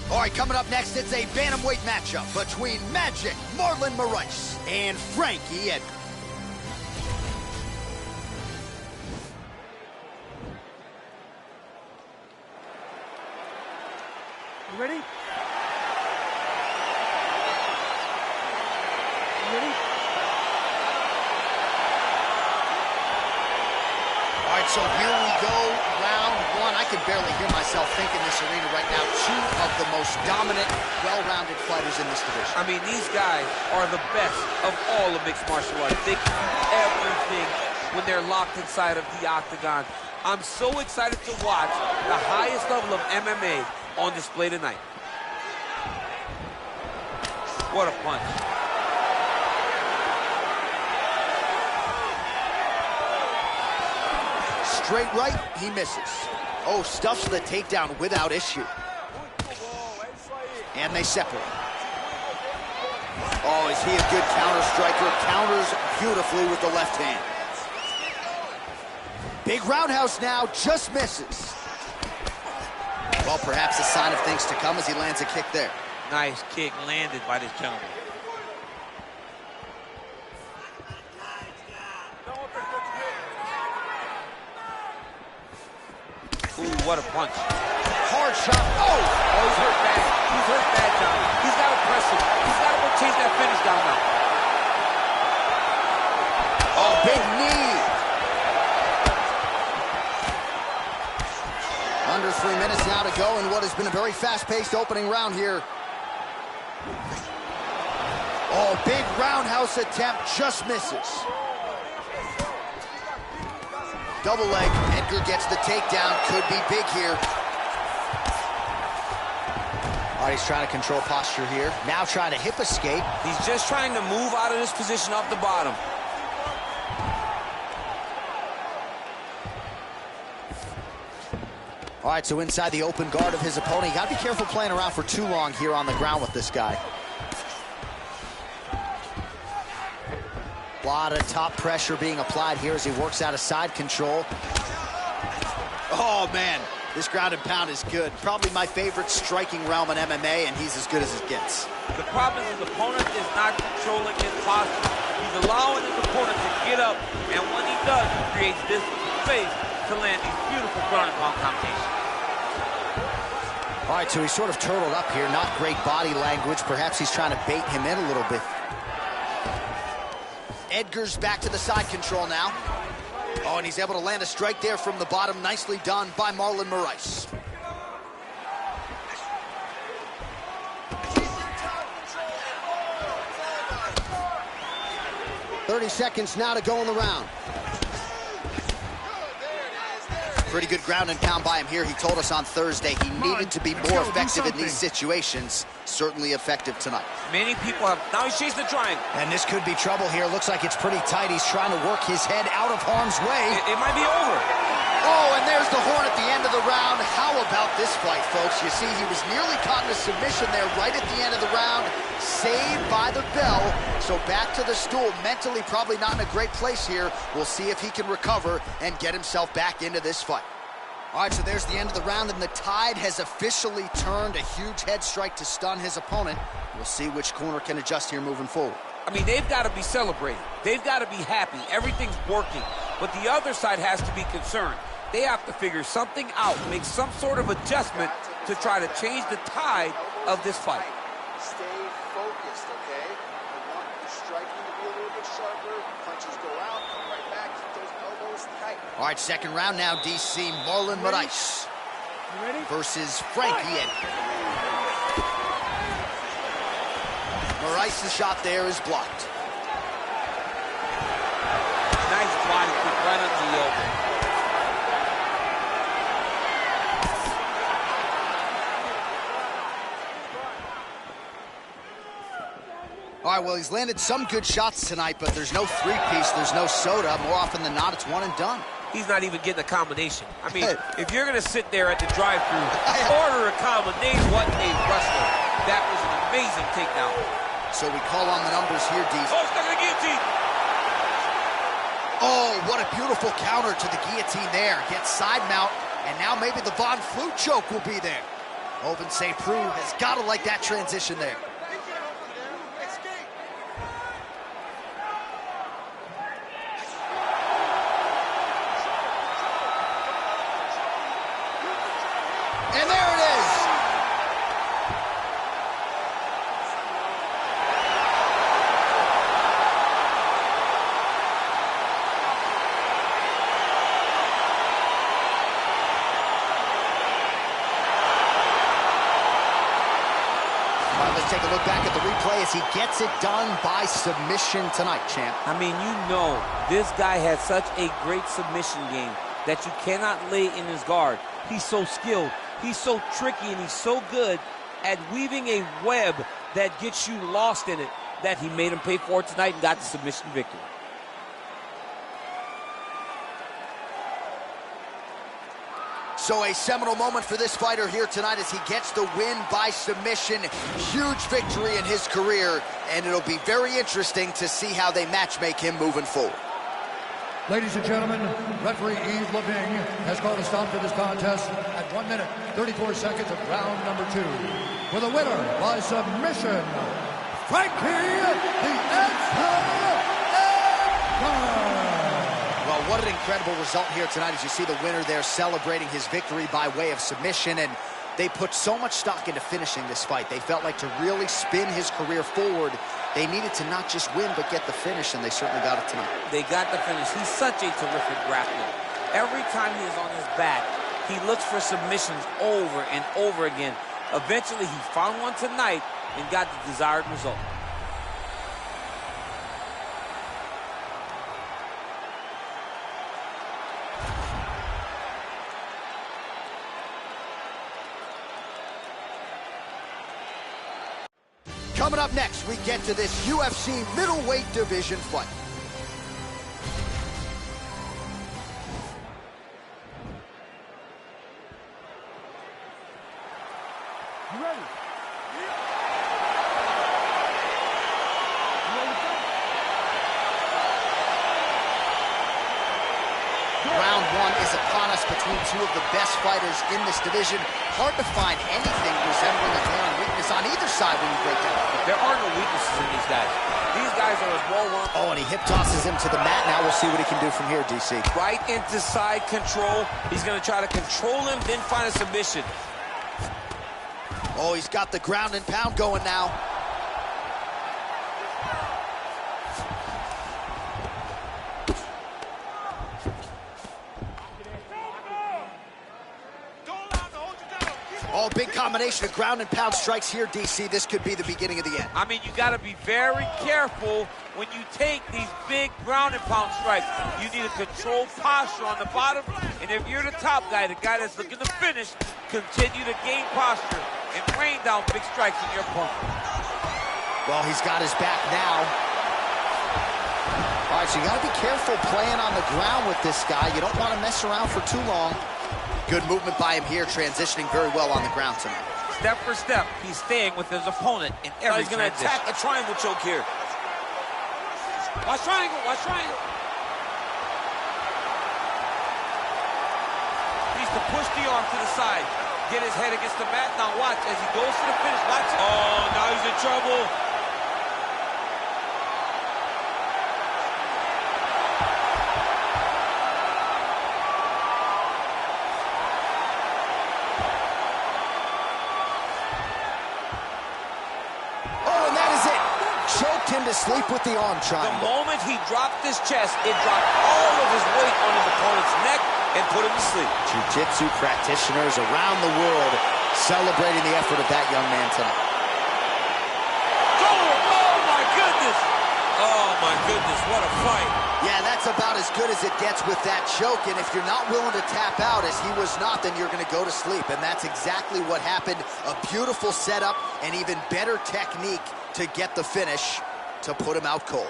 [SPEAKER 1] All right, coming up next, it's a bantamweight matchup between Magic Marlon Moraes and Frankie Edgar.
[SPEAKER 5] You ready? You ready?
[SPEAKER 2] All right, so here we go, round 1. I can barely hear myself think in this arena right now. 2 of the most dominant, well-rounded fighters in this division.
[SPEAKER 3] I mean, these guys are the best of all of mixed martial arts. They can do everything when they're locked inside of the octagon. I'm so excited to watch the highest level of MMA on display tonight. What a punch.
[SPEAKER 1] Straight right, he misses. Oh, stuffs the takedown without issue. And they separate. Oh, is he a good counter striker? Counters beautifully with the left hand. Big roundhouse now, just misses. Well, perhaps a sign of things to come as he lands a kick there.
[SPEAKER 3] Nice kick landed by this gentleman. Ooh, what a punch.
[SPEAKER 1] Hard shot. Oh!
[SPEAKER 3] Oh, he's hurt bad. He's hurt bad, John. He's got to press him. He's got to go chase that finish down now.
[SPEAKER 1] Oh, big knee. Under 3 minutes now to go in what has been a very fast-paced opening round here. Oh, big roundhouse attempt, just misses. Double leg, Edgar gets the takedown, could be big here. All right, he's trying to control posture here. Now trying to hip escape.
[SPEAKER 6] He's just trying to move out of this position off the bottom.
[SPEAKER 2] All right, so inside the open guard of his opponent. You got to be careful playing around for too long here on the ground with this guy. A lot of top pressure being applied here as he works out of side control. Oh, man, this ground and pound is good. Probably my favorite striking realm in MMA, and he's as good as it gets.
[SPEAKER 3] The problem is his opponent is not controlling his posture. He's allowing his opponent to get up, and when he does, he creates this space to land these beautiful ground and pound combinations.
[SPEAKER 2] All right, so he's sort of turtled up here. Not great body language. Perhaps he's trying to bait him in a little bit. Edgar's back to the side control now. Oh, and he's able to land a strike there from the bottom. Nicely done by Marlon Moraes. .30 seconds now to go in the round. Pretty good ground and pound by him here. He told us on Thursday he needed to be more effective in these situations. Certainly effective tonight.
[SPEAKER 3] Many people have... Now he's chasing the triangle.
[SPEAKER 2] And this could be trouble here. Looks like it's pretty tight. He's trying to work his head out of harm's way.
[SPEAKER 3] It might be over.
[SPEAKER 2] Oh, and there's the horn at the end of the round. How about this fight, folks? You see, he was nearly caught in a submission there right at the end of the round. Saved by the bell. So back to the stool. Mentally probably not in a great place here. We'll see if he can recover and get himself back into this fight. All right, so there's the end of the round, and the tide has officially turned. A huge head strike to stun his opponent. We'll see which corner can adjust here moving forward.
[SPEAKER 3] I mean, they've got to be celebrating. They've got to be happy. Everything's working. But the other side has to be concerned. They have to figure something out, make some sort of adjustment to try to change the tide of this fight.
[SPEAKER 7] Stay focused, okay? I want the striking to be a little bit sharper. Punches go out, come right back, keep those elbows tight.
[SPEAKER 2] All right, second round now, DC. Marlon Moraes versus Frankie Edgar. Moraes' shot there is blocked.
[SPEAKER 3] Nice body kick right under the elbow.
[SPEAKER 2] All right, well, he's landed some good shots tonight, but there's no three-piece, there's no soda. More often than not, it's one and done.
[SPEAKER 3] He's not even getting a combination. I mean, if you're going to sit there at the drive-thru, order a combination, what a wrestler. That was an amazing takedown.
[SPEAKER 2] So we call on the numbers here, DC.
[SPEAKER 3] Oh, stuck in the guillotine.
[SPEAKER 2] Oh, what a beautiful counter to the guillotine there. Gets side mount, and now maybe the Von Flute choke will be there. Open St. Preux has got to like that transition there. And there it is. All right, let's take a look back at the replay as he gets it done by submission tonight, champ.
[SPEAKER 3] I mean, you know, this guy has such a great submission game that you cannot lay in his guard. He's so skilled. He's so tricky, and he's so good at weaving a web that gets you lost in it that he made him pay for it tonight and got the submission victory.
[SPEAKER 1] So a seminal moment for this fighter here tonight as he gets the win by submission. Huge victory in his career, and it'll be very interesting to see how they matchmake him moving forward.
[SPEAKER 4] Ladies and gentlemen, referee Yves Leving has called a stop to this contest at 1 minute, 34 seconds of round number 2. For the winner by submission, Frankie the Edgar.
[SPEAKER 2] Well, what an incredible result here tonight as you see the winner there celebrating his victory by way of submission, and they put so much stock into finishing this fight. They felt like to really spin his career forward, they needed to not just win, but get the finish, and they certainly got it tonight.
[SPEAKER 3] They got the finish. He's such a terrific grappler. Every time he is on his back, he looks for submissions over and over again. Eventually, he found one tonight and got the desired result.
[SPEAKER 1] Coming up next, we get to this UFC middleweight division fight.
[SPEAKER 5] You ready?
[SPEAKER 2] Round 1 is upon us between two of the best fighters in this division. Hard to find anything resembling a glaring weakness on either side when you break down.
[SPEAKER 3] There are no weaknesses in these guys. These guys are as well-run.
[SPEAKER 2] Oh, and he hip tosses him to the mat. Now we'll see what he can do from here, DC.
[SPEAKER 3] Right into side control. He's going to try to control him, then find a submission.
[SPEAKER 1] Oh, he's got the ground and pound going now. Oh, big combination of ground and pound strikes here, DC. This could be the beginning of the end.
[SPEAKER 3] I mean, you got to be very careful when you take these big ground and pound strikes. You need a controlled posture on the bottom, and if you're the top guy, the guy that's looking to finish, continue to gain posture and rain down big strikes on your opponent.
[SPEAKER 2] Well, he's got his back now. All right, so you got to be careful playing on the ground with this guy. You don't want to mess around for too long.
[SPEAKER 1] Good movement by him here, transitioning very well on the ground tonight.
[SPEAKER 3] Step for step, he's staying with his opponent in every
[SPEAKER 6] He's going to attack a triangle choke here.
[SPEAKER 3] Watch triangle, watch triangle. Needs to push the arm to the side. Get his head against the mat. Now watch as he goes to the finish. Watch. Oh, now he's in trouble.
[SPEAKER 1] To sleep with the arm triangle.
[SPEAKER 3] The moment he dropped his chest, it dropped all of his weight on his opponent's neck and put him to sleep.
[SPEAKER 1] Jiu-jitsu practitioners around the world celebrating the effort of that young man tonight.
[SPEAKER 3] Oh my goodness! Oh my goodness, what a fight.
[SPEAKER 1] Yeah, that's about as good as it gets with that choke, and if you're not willing to tap out, as he was not, then you're going to go to sleep, and that's exactly what happened. A beautiful setup and even better technique to get the finish to put him out cold.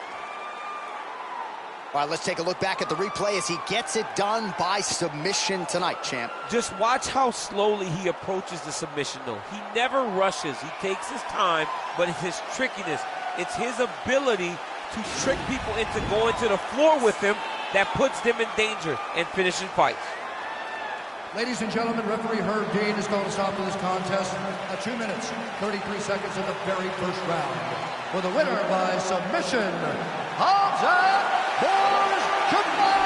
[SPEAKER 1] All right, let's take a look back at the replay as he gets it done by submission tonight, champ.
[SPEAKER 3] Just watch how slowly he approaches the submission, though. He never rushes. He takes his time, but it's his trickiness. It's his ability to trick people into going to the floor with him that puts them in danger and finishing fights.
[SPEAKER 4] Ladies and gentlemen, referee Herb Dean has called a stop to this contest at 2 minutes, 33 seconds of the very first round. For the winner by submission, Khamzat Chimaev.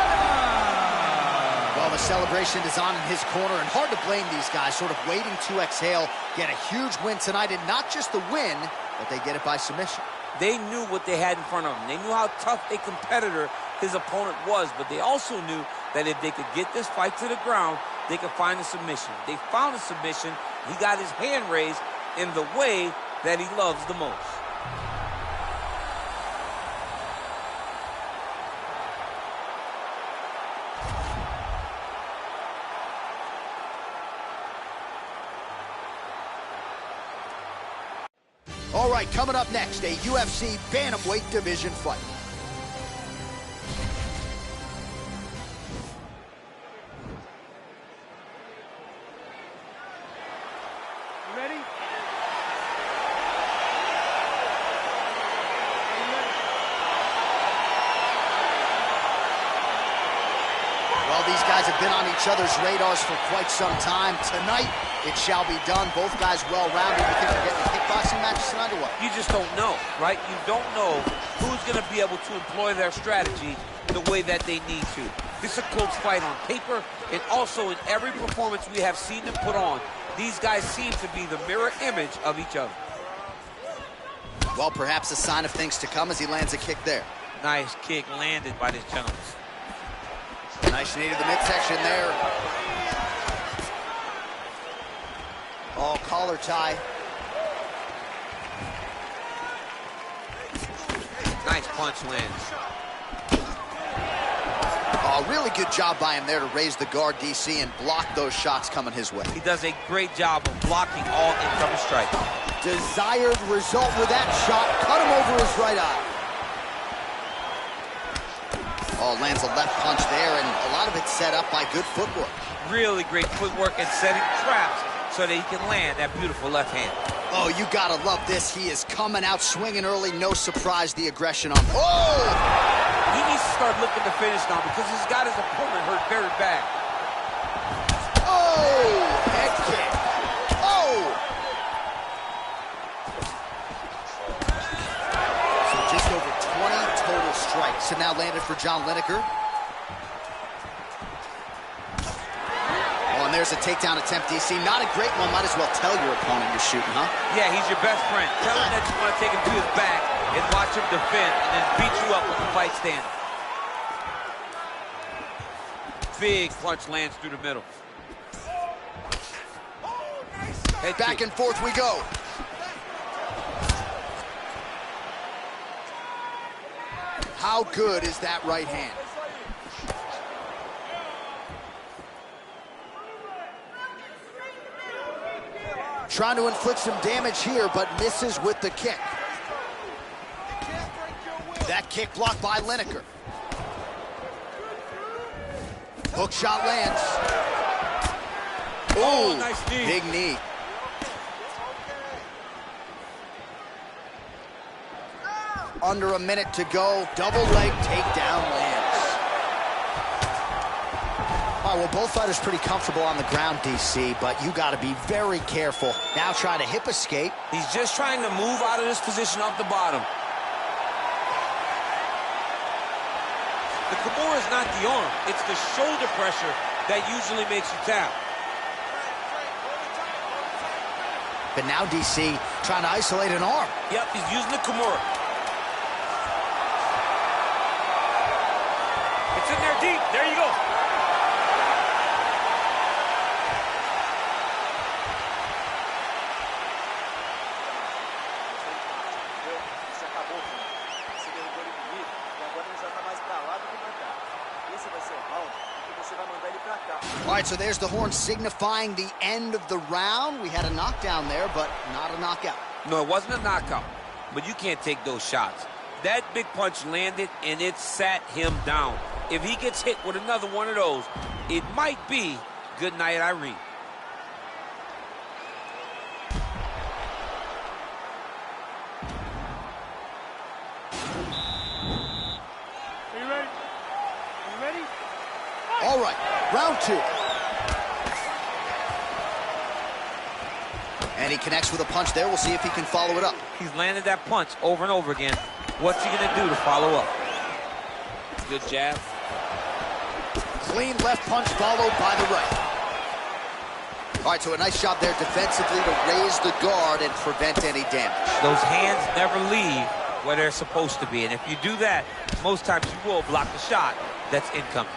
[SPEAKER 2] Well, the celebration is on in his corner, and hard to blame these guys, sort of waiting to exhale, get a huge win tonight, and not just the win, but they get it by submission.
[SPEAKER 3] They knew what they had in front of them. They knew how tough a competitor his opponent was, but they also knew that if they could get this fight to the ground, they could find a submission. They found a submission. He got his hand raised in the way that he loves the most.
[SPEAKER 1] All right, coming up next, a UFC bantamweight division fight.
[SPEAKER 2] these guys have been on each other's radars for quite some time. Tonight, it shall be done. Both guys well-rounded. You think they're getting a kickboxing match tonight or what?
[SPEAKER 3] You just don't know, right? You don't know who's going to be able to employ their strategy the way that they need to. This is a close fight on paper, and also in every performance we have seen them put on, these guys seem to be the mirror image of each other.
[SPEAKER 2] Well, perhaps a sign of things to come as he lands a kick there.
[SPEAKER 3] Nice kick landed by this gentleman.
[SPEAKER 2] Nice knee to the midsection there. Oh, collar tie.
[SPEAKER 3] Nice punch lands.
[SPEAKER 2] Oh, really good job by him there to raise the guard, DC, and block those shots coming his way.
[SPEAKER 3] He does a great job of blocking all incoming strikes.
[SPEAKER 2] Desired result with that shot. Cut him over his right eye. Oh, lands a left punch there, and a lot of it set up by good footwork.
[SPEAKER 3] Really great footwork and setting traps so that he can land that beautiful left hand.
[SPEAKER 2] Oh, you gotta love this. He is coming out swinging early. No surprise, the aggression on. Oh!
[SPEAKER 3] He needs to start looking to finish now because he's got his opponent hurt very bad.
[SPEAKER 2] Oh! Head kick. Oh! So just over 20 total strikes. So now landed for John Lineker. Oh, and there's a takedown attempt, DC. Not a great one. Might as well tell your opponent you're shooting, huh?
[SPEAKER 3] Yeah, he's your best friend. Tell him that you want to take him to his back and watch him defend and then beat you up with the fight stand. Big punch lands through the middle. Head
[SPEAKER 2] back
[SPEAKER 3] kick.
[SPEAKER 2] And forth we go. How good is that right hand? Trying to inflict some damage here, but misses with the kick. That kick blocked by Lineker. Hook shot lands.
[SPEAKER 3] Oh, nice knee.
[SPEAKER 2] Big knee. Under a minute to go. Double leg takedown lands. All right, well, both fighters pretty comfortable on the ground, DC, but you got to be very careful. Now trying to hip escape.
[SPEAKER 6] He's just trying to move out of this position off the bottom.
[SPEAKER 3] The Kimura is not the arm. It's the shoulder pressure that usually makes you tap.
[SPEAKER 2] But now DC trying to isolate an arm.
[SPEAKER 3] Yep, he's using the Kimura. It's in there deep. There you go.
[SPEAKER 2] All right, so there's the horn signifying the end of the round. We had a knockdown there, but not a knockout.
[SPEAKER 3] No, it wasn't a knockout, but you can't take those shots. That big punch landed, and it sat him down. If he gets hit with another one of those, it might be good night, Irene.
[SPEAKER 5] Are you ready? Are you ready?
[SPEAKER 2] All right, round two. And he connects with a punch there. We'll see if he can follow it up.
[SPEAKER 3] He's landed that punch over and over again. What's he gonna do to follow up? Good jab.
[SPEAKER 2] Clean left punch followed by the right. All right, so a nice job there defensively to raise the guard and prevent any damage.
[SPEAKER 3] Those hands never leave where they're supposed to be. And if you do that, most times you will block the shot that's incoming.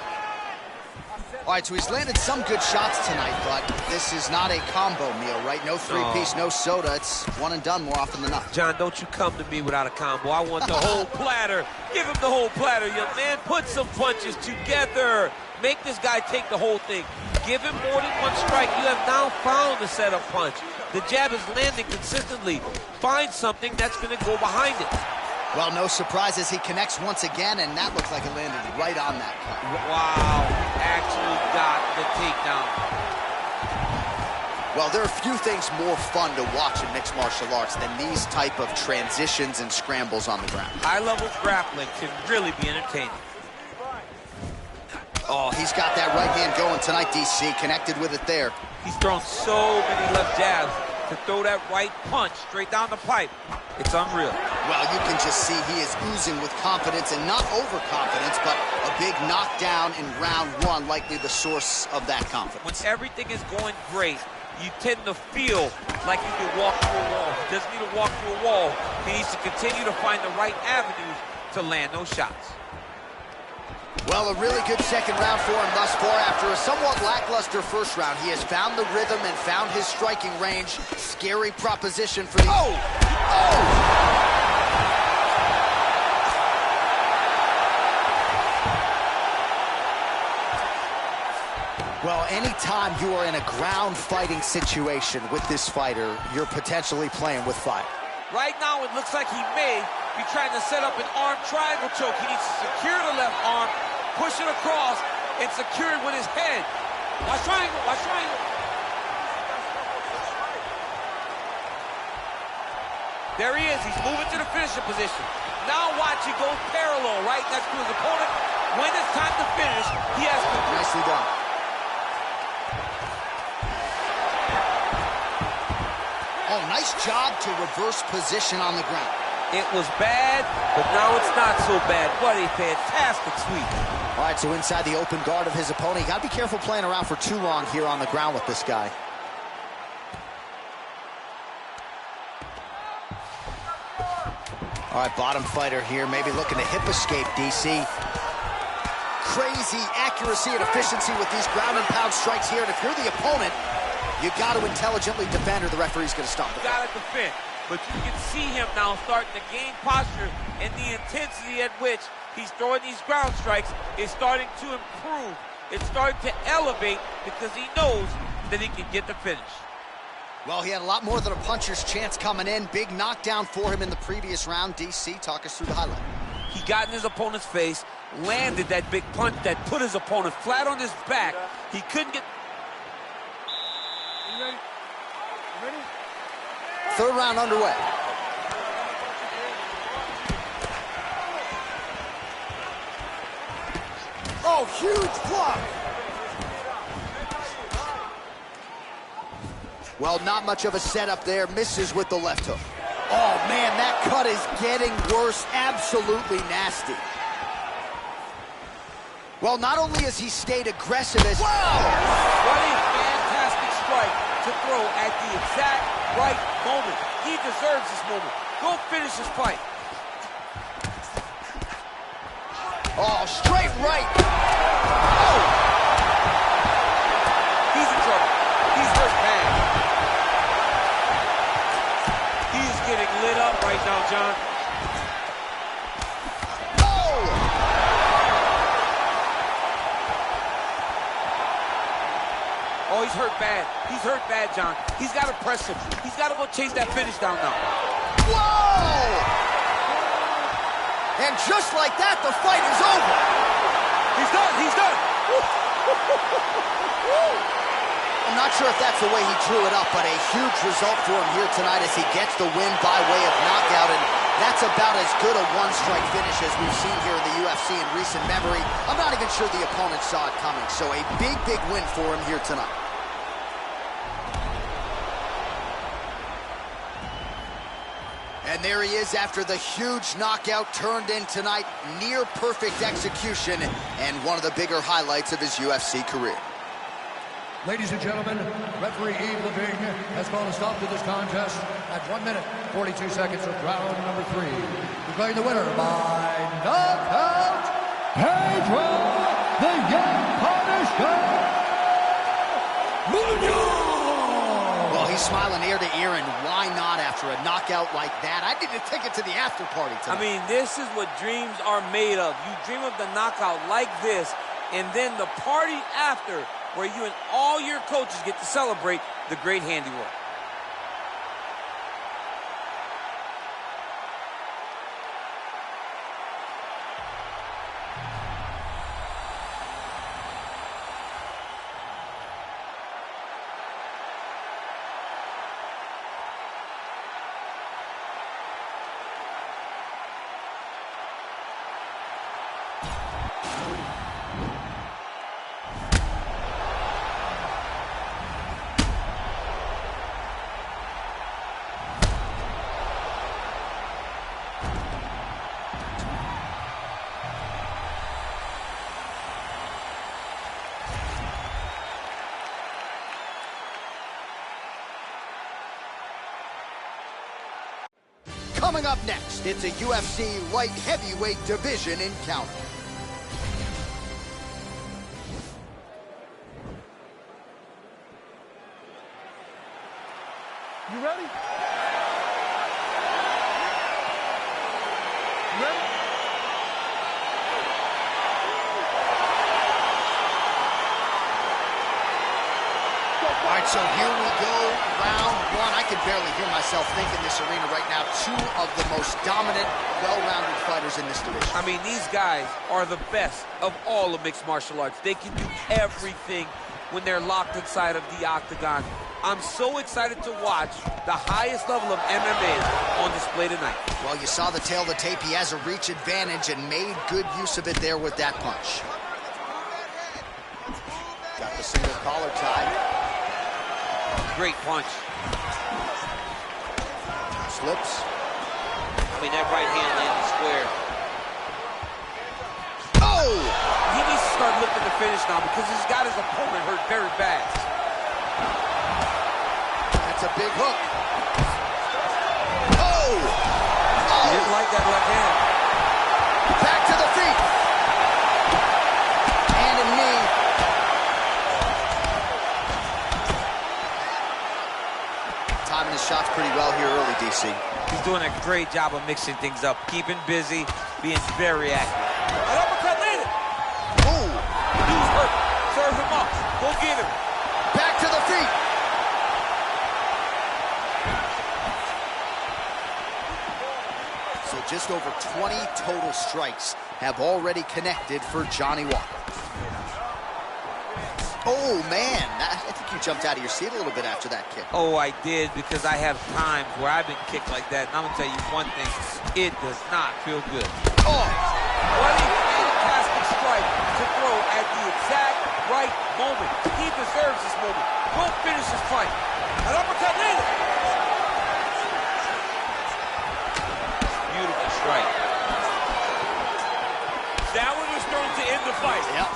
[SPEAKER 2] All right, so he's landed some good shots tonight, but this is not a combo meal, right? No three-piece, no soda. It's one and done more often than not.
[SPEAKER 3] John, don't you come to me without a combo. I want the whole platter. Give him the whole platter, young man. Put some punches together. Make this guy take the whole thing. Give him more than one strike. You have now found the setup punch. The jab is landing consistently. Find something that's going to go behind it.
[SPEAKER 2] Well, no surprises. He connects once again, and that looks like it landed right on that cut.
[SPEAKER 3] Wow, actually got the takedown.
[SPEAKER 2] Well, there are few things more fun to watch in mixed martial arts than these type of transitions and scrambles on the ground.
[SPEAKER 3] High-level grappling can really be entertaining.
[SPEAKER 2] Oh, he's got that right hand going tonight, DC. Connected with it there.
[SPEAKER 3] He's thrown so many left jabs to throw that right punch straight down the pipe. It's unreal.
[SPEAKER 2] Well, you can just see he is oozing with confidence, and not overconfidence, but a big knockdown in round one, likely the source of that confidence.
[SPEAKER 3] When everything is going great, you tend to feel like you can walk through a wall. He doesn't need to walk through a wall. He needs to continue to find the right avenues to land those shots.
[SPEAKER 2] Well, a really good second round for him thus far. After a somewhat lackluster first round, he has found the rhythm and found his striking range. Scary proposition for the... Oh! Well, anytime you are in a ground fighting situation with this fighter, you're potentially playing with fire.
[SPEAKER 3] Right now, it looks like he may be trying to set up an arm triangle choke. He needs to secure the left arm, push it across, and secure it with his head. Watch triangle, watch triangle. There he is, he's moving to the finishing position. Now watch, he goes parallel right next to his opponent. When it's time to finish, he has to...
[SPEAKER 2] Nicely done. Oh, nice job to reverse position on the ground.
[SPEAKER 3] It was bad, but now it's not so bad. What a fantastic sweep.
[SPEAKER 2] All right, so inside the open guard of his opponent. You got to be careful playing around for too long here on the ground with this guy. All right, bottom fighter here, maybe looking to hip escape, DC. Crazy accuracy and efficiency with these ground and pound strikes here. And if you're the opponent, you got to intelligently defend or the referee's going to stop it.
[SPEAKER 3] You got to defend. But you can see him now starting to gain posture, and the intensity at which he's throwing these ground strikes is starting to improve. It's starting to elevate because he knows that he can get the finish.
[SPEAKER 2] Well, he had a lot more than a puncher's chance coming in. Big knockdown for him in the previous round. DC, talk us through the highlight.
[SPEAKER 3] He got in his opponent's face, landed that big punch that put his opponent flat on his back. He couldn't get...
[SPEAKER 5] You ready? You ready?
[SPEAKER 2] Third round underway. Oh, huge block. Well, not much of a setup there. Misses with the left hook. Oh, man, that cut is getting worse. Absolutely nasty. Well, not only has he stayed aggressive as...
[SPEAKER 3] Wow! What a fantastic strike to throw at the exact right moment. He deserves this moment. Go finish this fight.
[SPEAKER 2] Oh, straight right. Oh!
[SPEAKER 3] He's in trouble. He's hurt bad. He's getting lit up right now, John. Oh, he's hurt bad. He's hurt bad, John. He's got to press him. He's got to go chase that finish down now.
[SPEAKER 2] Whoa! And just like that, the fight is over.
[SPEAKER 3] He's done. He's done.
[SPEAKER 2] I'm not sure if that's the way he drew it up, but a huge result for him here tonight as he gets the win by way of knockout. And that's about as good a one-strike finish as we've seen here in the UFC in recent memory. I'm not even sure the opponent saw it coming. So a big, big win for him here tonight. And there he is after the huge knockout turned in tonight. Near perfect execution and one of the bigger highlights of his UFC career.
[SPEAKER 4] Ladies and gentlemen, referee Yves Leving has called a stop to this contest at 1 minute, 42 seconds of round number 3. Declaring the winner by knockout, Pedro, the Young Punisher, Munhoz!
[SPEAKER 2] Well, he's smiling ear to ear, and why not after a knockout like that? I need to take it to the after party tonight.
[SPEAKER 3] I mean, this is what dreams are made of. You dream of the knockout like this, and then the party after, where you and all your coaches get to celebrate the great handiwork.
[SPEAKER 1] Coming up next, it's a UFC light heavyweight division encounter.
[SPEAKER 5] You ready? You ready?
[SPEAKER 1] All right, so here we go, round one. I can barely hear myself think in this arena right now. Two of the most dominant, well-rounded fighters in this division.
[SPEAKER 3] I mean, these guys are the best of all of mixed martial arts. They can do everything when they're locked inside of the octagon. I'm so excited to watch the highest level of MMA on display tonight.
[SPEAKER 1] Well, you saw the tail of the tape. He has a reach advantage and made good use of it there with that punch. Got the single collar tie.
[SPEAKER 3] Great punch.
[SPEAKER 1] Slips.
[SPEAKER 3] I mean, that right hand landed square.
[SPEAKER 1] Oh!
[SPEAKER 3] He needs to start looking to finish now because he's got his opponent hurt very bad.
[SPEAKER 1] That's a big hook. Oh!
[SPEAKER 3] He didn't like that left hand.
[SPEAKER 1] Back to the feet. Hand and knee. Timing his shots pretty well here early, DC.
[SPEAKER 3] He's doing a great job of mixing things up, keeping busy, being very active. An uppercut landed.
[SPEAKER 1] Ooh.
[SPEAKER 3] Dude's hurt. Serve him up. Go get him.
[SPEAKER 1] Back to the feet. So just over 20 total strikes have already connected for Johnny Walker. Oh, man. I think you jumped out of your seat a little bit after that kick.
[SPEAKER 3] Oh, I did, because I have times where I've been kicked like that, and I'm going to tell you one thing, it does not feel good.
[SPEAKER 1] Oh!
[SPEAKER 3] What a fantastic strike to throw at the exact right moment. He deserves this moment. Go finish this fight. An uppercut landed. Beautiful strike. That one was thrown to end the fight.
[SPEAKER 1] Yep.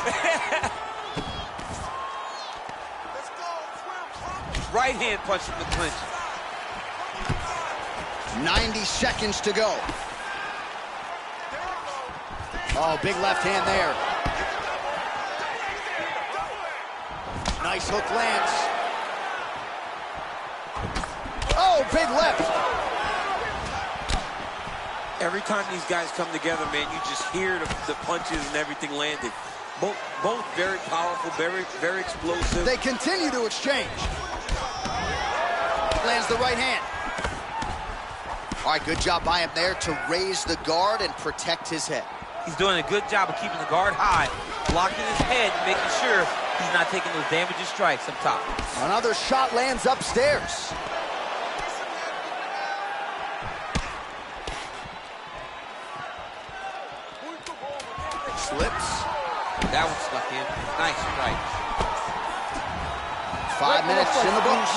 [SPEAKER 3] Right hand punch from the clinch.
[SPEAKER 1] 90 seconds to go. Oh, big left hand there. Nice hook lands. Oh, big left.
[SPEAKER 6] Every time these guys come together, man, you just hear the punches and everything landed. Both very powerful, very explosive.
[SPEAKER 1] They continue to exchange. Lands the right hand. All right, good job by him there to raise the guard and protect his head.
[SPEAKER 3] He's doing a good job of keeping the guard high, blocking his head, making sure he's not taking those damaging strikes up top.
[SPEAKER 1] Another shot lands upstairs. Slips.
[SPEAKER 3] That one stuck in. Nice strike.
[SPEAKER 1] 5 minutes in the books.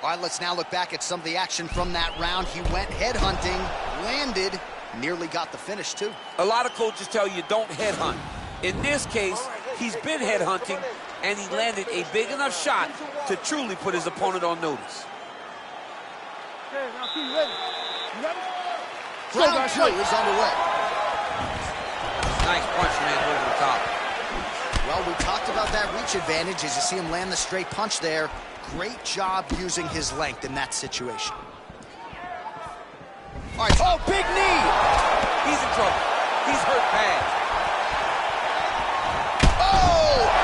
[SPEAKER 1] All right, let's now look back at some of the action from that round. He went headhunting, landed, nearly got the finish, too.
[SPEAKER 3] A lot of coaches tell you don't headhunt. In this case, he's been headhunting, and he landed a big enough shot to truly put his opponent on notice.
[SPEAKER 5] Okay, now see, you ready? You ready?
[SPEAKER 1] Round two is underway.
[SPEAKER 3] Nice punch, man, over the top.
[SPEAKER 1] Well, we talked about that reach advantage as you see him land the straight punch there. Great job using his length in that situation. All right, oh, big knee!
[SPEAKER 3] He's in trouble. He's hurt bad.
[SPEAKER 1] Oh!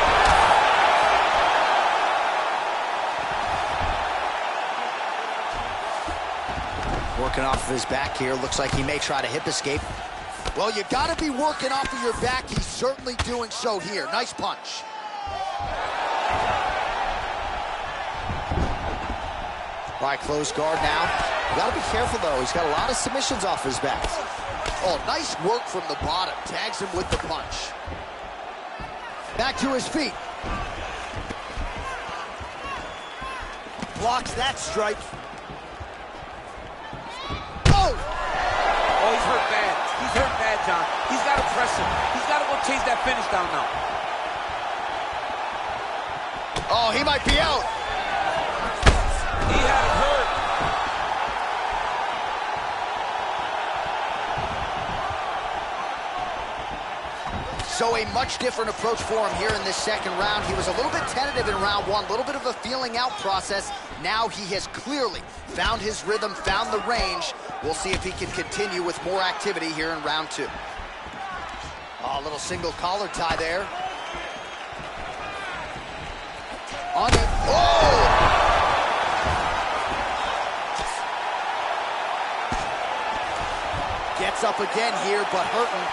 [SPEAKER 1] Working off of his back here. Looks like he may try to hip escape. Well, you got to be working off of your back. He's certainly doing so here. Nice punch. All right, closed guard now. You got to be careful, though. He's got a lot of submissions off his back. Oh, nice work from the bottom. Tags him with the punch. Back to his feet. Blocks that strike.
[SPEAKER 6] John. He's got to press him. He's got to go chase that finish down now.
[SPEAKER 2] Oh, he might be out.
[SPEAKER 6] He had it hurt.
[SPEAKER 2] So a much different approach for him here in this second round. He was a little bit tentative in round one, a little bit of a feeling out process. Now he has clearly found his rhythm, found the range. We'll see if he can continue with more activity here in round two. Oh, a little single collar tie there. On it. Oh! Gets up again here, but hurting.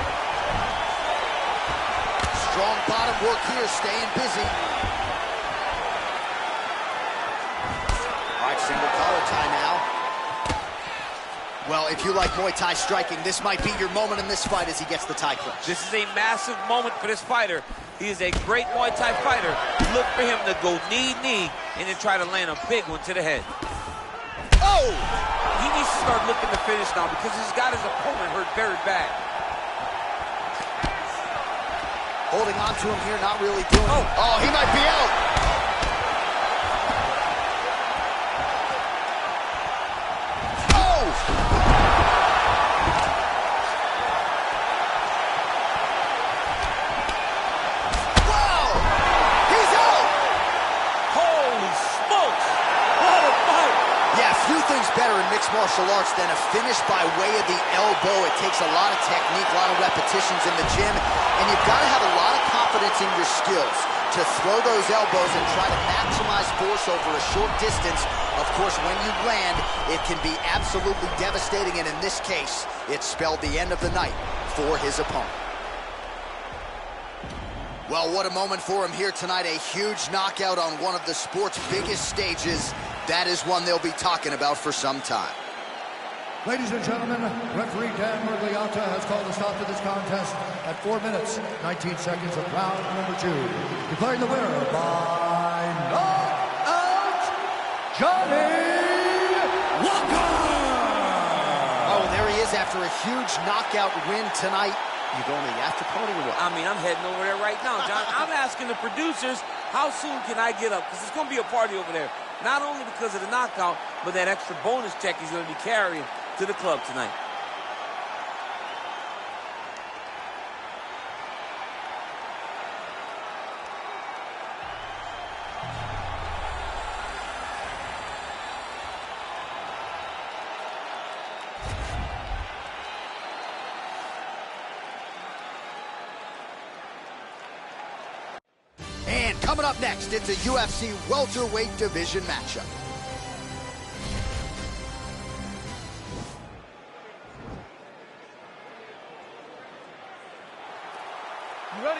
[SPEAKER 2] Strong bottom work here, staying busy. All right, single collar tie now. Well, if you like Muay Thai striking, this might be your moment in this fight as he gets the tie clinch.
[SPEAKER 6] This is a massive moment for this fighter. He is a great Muay Thai fighter. Look for him to go knee, and then try to land a big one to the head.
[SPEAKER 2] Oh!
[SPEAKER 6] He needs to start looking to finish now because he's got his opponent hurt very bad.
[SPEAKER 2] Holding on to him here, not really doing it. Oh, he might be out. Oh! Wow! He's out!
[SPEAKER 6] Holy smokes! What a fight!
[SPEAKER 2] Yeah, few things better in mixed martial arts than a finish by way of the elbow. It takes a lot of technique, a lot of repetitions in the gym, and you've got to have a lot of confidence in your skills to throw those elbows and try to maximize force over a short distance. Of course, when you land, it can be absolutely devastating, and in this case, it spelled the end of the night for his opponent. Well, what a moment for him here tonight. A huge knockout on one of the sport's biggest stages. That is one they'll be talking about for some time.
[SPEAKER 4] Ladies and gentlemen, referee Dan Mergliata has called a stop to this contest at 4 minutes, 19 seconds of round number 2. Declaring the winner by knockout, Johnny Walker!
[SPEAKER 2] Oh, there he is after a huge knockout win tonight. You going to the after party or what?
[SPEAKER 6] I mean, I'm heading over there right now, John. I'm asking the producers, how soon can I get up? Because it's going to be a party over there. Not only because of the knockout, but that extra bonus check he's going to be carrying to the club tonight.
[SPEAKER 2] And coming up next, it's a UFC welterweight division matchup.
[SPEAKER 5] You ready?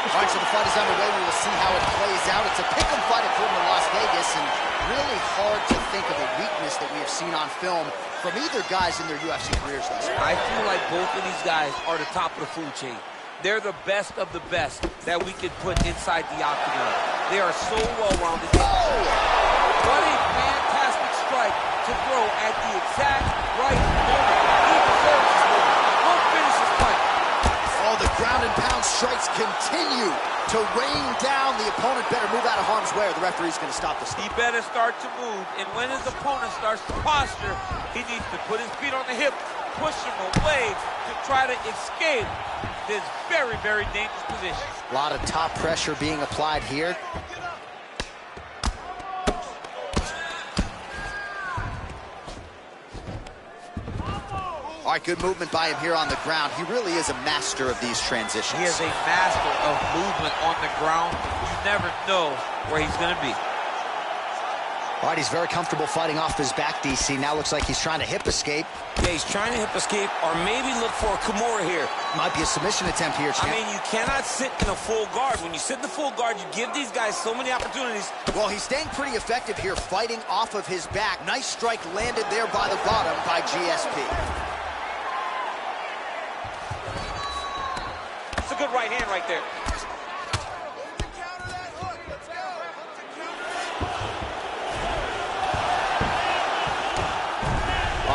[SPEAKER 2] All right, so the fight is underway. We will see how it plays out. It's a pick'em fight according to Las Vegas, and really hard to think of a weakness that we have seen on film from either guys in their UFC careers thus far.
[SPEAKER 6] I feel like both of these guys are the top of the food chain. They're the best of the best that we could put inside the octagon. They are so well-rounded.
[SPEAKER 2] Oh!
[SPEAKER 6] What a fantastic strike to throw at the exact right moment. He deserves this moment. Go finish this fight.
[SPEAKER 2] Oh, the ground and pound strikes continue to rain down. The opponent better move out of harm's way or the referee's going to stop the
[SPEAKER 6] He
[SPEAKER 2] stop.
[SPEAKER 6] better start to move, and when his opponent starts to posture, he needs to put his feet on the hip, push him away to try to escape this very, very dangerous position.
[SPEAKER 2] A lot of top pressure being applied here. All right, good movement by him here on the ground. He really is a master of these transitions.
[SPEAKER 6] He is a master of movement on the ground. You never know where he's going to be.
[SPEAKER 2] All right, he's very comfortable fighting off his back, DC. Now looks like he's trying to hip escape.
[SPEAKER 8] Yeah, he's trying to hip escape or maybe look for a Kimura here.
[SPEAKER 2] Might be a submission attempt here, champ.
[SPEAKER 8] I mean, you cannot sit in a full guard. When you sit in the full guard, you give these guys so many opportunities.
[SPEAKER 2] Well, he's staying pretty effective here, fighting off of his back. Nice strike landed there by the bottom by GSP.
[SPEAKER 6] It's a good right hand right there.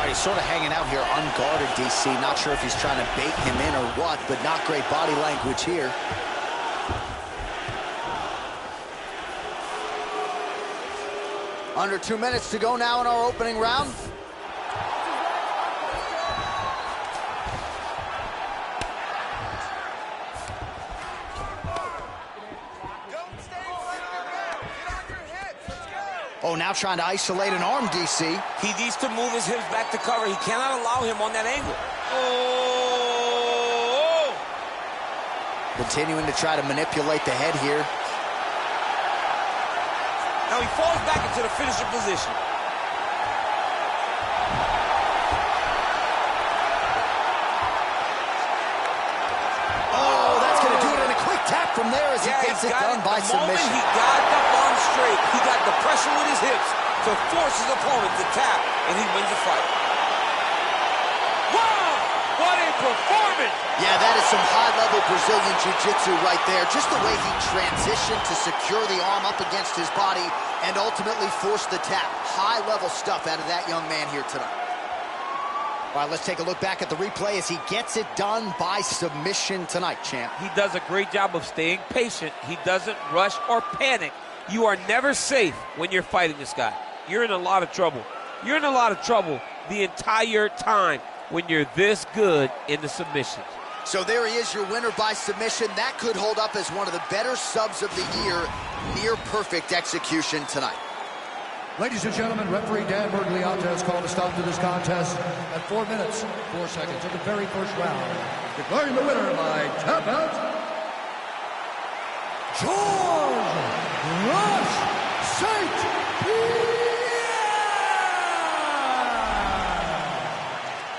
[SPEAKER 2] He's sort of hanging out here unguarded, DC. Not sure if he's trying to bait him in or what, but not great body language here.
[SPEAKER 1] Under 2 minutes to go now in our opening round.
[SPEAKER 2] Oh, now trying to isolate an arm, DC.
[SPEAKER 8] He needs to move his hips back to cover. He cannot allow him on that angle. Oh!
[SPEAKER 2] Continuing to try to manipulate the head here.
[SPEAKER 8] Now he falls back into the finisher position.
[SPEAKER 2] Oh, that's going to do it in a quick tap from there as he gets it done by submission.
[SPEAKER 8] The moment he got the arm straight, he got the pressure with his hips to force his opponent to tap, and he wins the fight.
[SPEAKER 6] Wow! What a performance!
[SPEAKER 1] Yeah, that is some high-level Brazilian Jiu-Jitsu right there. Just the way he transitioned to secure the arm up against his body and ultimately force the tap. High-level stuff out of that young man here tonight. All right, let's take a look back at the replay as he gets it done by submission tonight, champ.
[SPEAKER 6] He does a great job of staying patient. He doesn't rush or panic. You are never safe when you're fighting this guy. You're in a lot of trouble. You're in a lot of trouble the entire time when you're this good in the submissions.
[SPEAKER 1] So there he is, your winner by submission. That could hold up as one of the better subs of the year. Near perfect execution tonight.
[SPEAKER 4] Ladies and gentlemen, referee Dan Bergliata has called a stop to this contest at 4 minutes, 4 seconds of the very first round. Declaring the winner by tap out, George Rush St. Pierre!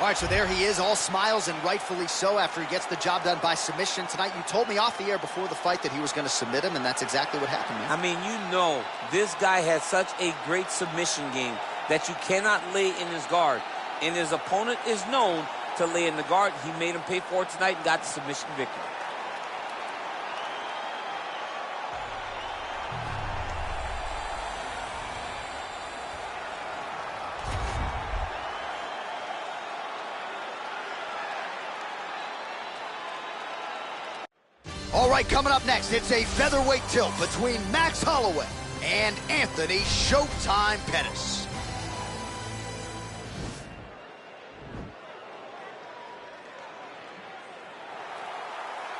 [SPEAKER 1] All right, so there he is, all smiles and rightfully so after he gets the job done by submission tonight. You told me off the air before the fight that he was going to submit him, and that's exactly what happened, man.
[SPEAKER 8] I mean, you know, this guy has such a great submission game that you cannot lay in his guard. And his opponent is known to lay in the guard. He made him pay for it tonight and got the submission victory.
[SPEAKER 1] All right, coming up next, it's a featherweight tilt between Max Holloway and Anthony Showtime Pettis.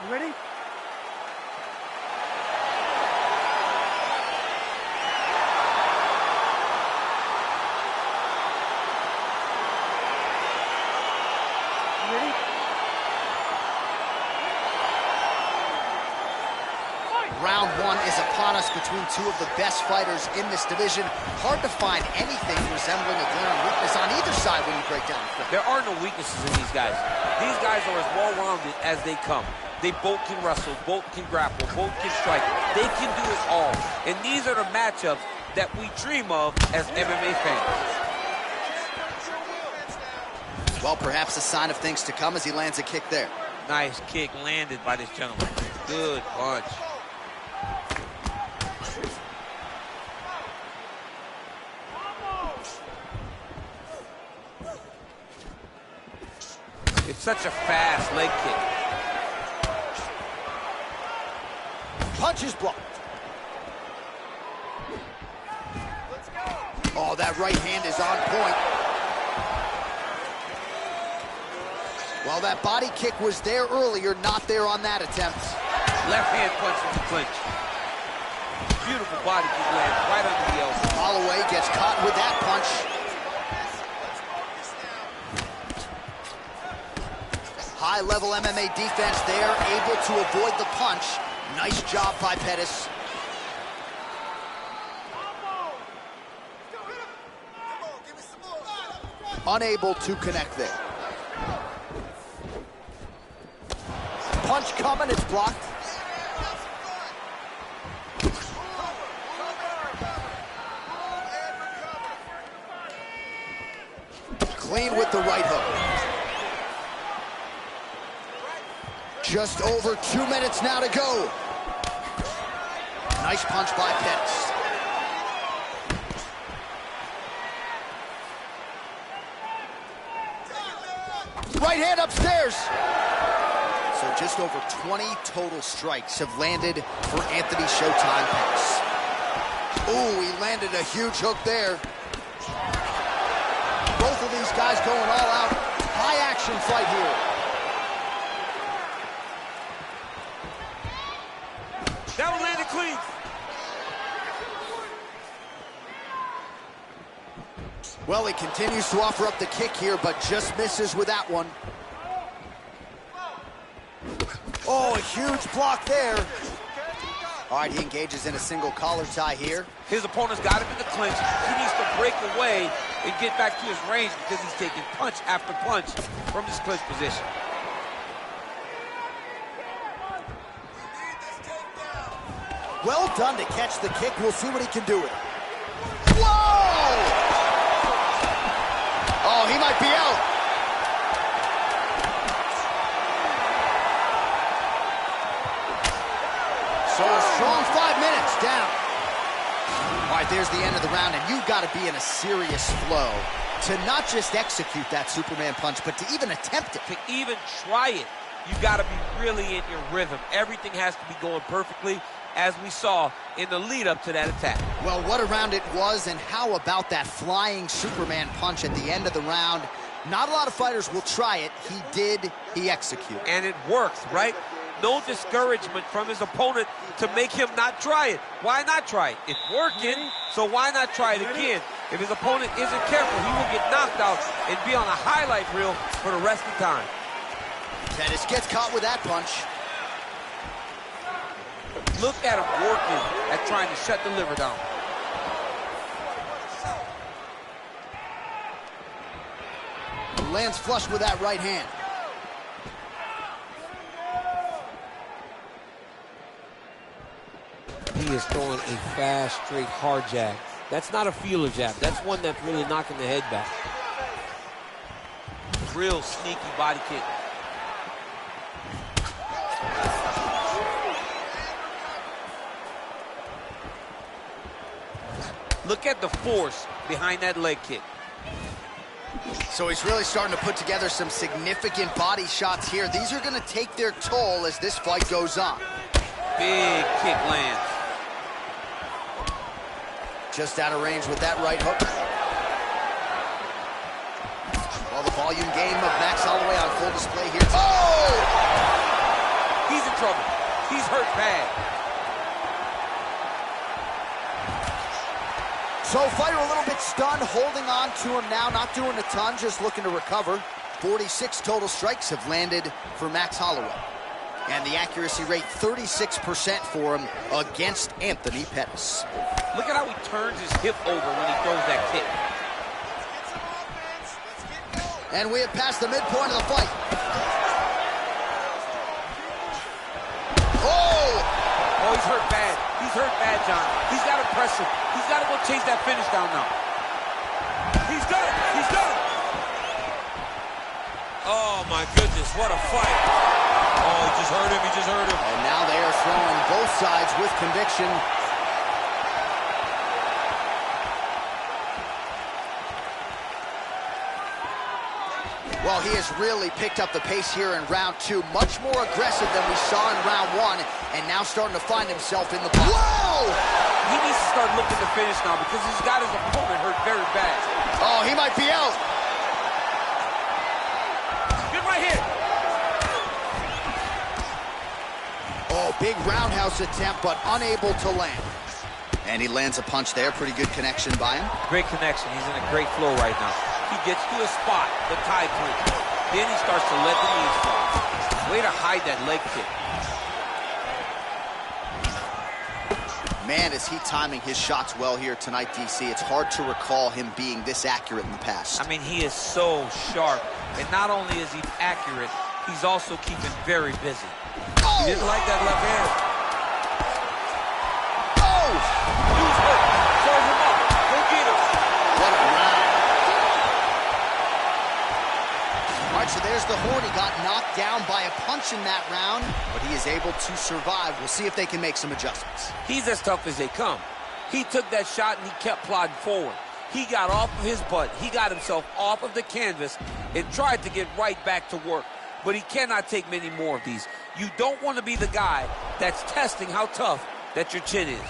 [SPEAKER 5] You ready? You ready?
[SPEAKER 1] Round one is upon us between two of the best fighters in this division. Hard to find anything resembling a glaring weakness on either side when you break down the film.
[SPEAKER 6] There are no weaknesses in these guys. These guys are as well-rounded as they come. They both can wrestle, both can grapple, both can strike. They can do it all. And these are the matchups that we dream of as MMA fans.
[SPEAKER 1] Well, perhaps a sign of things to come as he lands a kick there.
[SPEAKER 6] Nice kick landed by this gentleman. Good punch. It's such a fast leg kick.
[SPEAKER 1] Punch is blocked. Oh, that right hand is on point. Well, that body kick was there earlier, not there on that attempt.
[SPEAKER 6] Left hand punch in the clinch. Beautiful body kick lands right under the elbow.
[SPEAKER 1] Holloway gets caught with that punch. High-level MMA defense there, able to avoid the punch. Nice job by Pettis. Unable to connect there. Punch coming, it's blocked. Clean with the right hook. Just over 2 minutes now to go. Nice punch by Pettis. Right hand upstairs. So just over 20 total strikes have landed for Anthony Showtime Pettis. Ooh, he landed a huge hook there. Both of these guys going all out. High action fight here.
[SPEAKER 6] That one landed clean.
[SPEAKER 1] Well, he continues to offer up the kick here, but just misses with that one. Oh, a huge block there. All right, he engages in a single collar tie here.
[SPEAKER 6] His opponent's got him in the clinch. He needs to break away and get back to his range because he's taking punch after punch from his clinch position.
[SPEAKER 1] Well done to catch the kick. We'll see what he can do with it. Whoa! Oh, he might be out. So a strong 5 minutes down. All right, there's the end of the round, and you've got to be in a serious flow to not just execute that Superman punch, but to even attempt it.
[SPEAKER 6] To even try it, you got to be really in your rhythm. Everything has to be going perfectly, as we saw in the lead up to that attack.
[SPEAKER 1] Well, what a round it was, and how about that flying Superman punch at the end of the round? Not a lot of fighters will try it. He did, he executed.
[SPEAKER 6] And it worked, right? No discouragement from his opponent to make him not try it. Why not try it? It's working, so why not try it again? If his opponent isn't careful, he will get knocked out and be on a highlight reel for the rest of the time.
[SPEAKER 1] Pettis gets caught with that punch.
[SPEAKER 6] Look at him working at trying to shut the liver down.
[SPEAKER 1] Lands flush with that right hand.
[SPEAKER 6] He is throwing a fast, straight, hard jab. That's not a feeler jab. That's one that's really knocking the head back. Real sneaky body kick. Look at the force behind that leg kick.
[SPEAKER 1] So he's really starting to put together some significant body shots here. These are going to take their toll as this fight goes on.
[SPEAKER 6] Big kick lands.
[SPEAKER 1] Just out of range with that right hook. Well, the volume game of Max Holloway on full display here. Oh!
[SPEAKER 6] He's in trouble. He's hurt bad.
[SPEAKER 1] So fighter a little bit stunned, holding on to him now, not doing a ton, just looking to recover. 46 total strikes have landed for Max Holloway. And the accuracy rate, 36% for him against Anthony Pettis.
[SPEAKER 6] Look at how he turns his hip over when he throws that kick.
[SPEAKER 1] And we have passed the midpoint of the fight.
[SPEAKER 6] Oh, he's hurt bad. He's hurt bad, John. He's got to press him. He's got to go chase that finish down now. He's done it. He's done it.
[SPEAKER 8] Oh, my goodness. What a fight. Oh, he just hurt him. He just hurt him.
[SPEAKER 1] And now they are throwing both sides with conviction. Well, he has really picked up the pace here in round two. Much more aggressive than we saw in round one, and now starting to find himself in the box. Whoa!
[SPEAKER 6] He needs to start looking to finish now because he's got his opponent hurt very bad.
[SPEAKER 1] Oh, he might be out.
[SPEAKER 6] Good right here.
[SPEAKER 1] Oh, big roundhouse attempt, but unable to land. And he lands a punch there. Pretty good connection by him.
[SPEAKER 6] Great connection. He's in a great flow right now. He gets to a spot, the tie clinch. Then he starts to let the knees fly. Way to hide that leg kick.
[SPEAKER 1] Man, is he timing his shots well here tonight, DC. It's hard to recall him being this accurate in the past.
[SPEAKER 6] I mean, he is so sharp. And not only is he accurate, he's also keeping very busy.
[SPEAKER 1] Oh!
[SPEAKER 6] He didn't like that left hand.
[SPEAKER 1] Oh!
[SPEAKER 6] He's hurt. Serve him up. Go get him.
[SPEAKER 1] What a round. All right, so there's the horn. He got knocked down by a punch in that round, but he is able to survive. We'll see if they can make some adjustments.
[SPEAKER 6] He's as tough as they come. He took that shot and he kept plodding forward. He got off of his butt. He got himself off of the canvas
[SPEAKER 8] and tried to get right back to work. But he cannot take many more of these. You don't want to be the guy that's testing how tough that your chin is.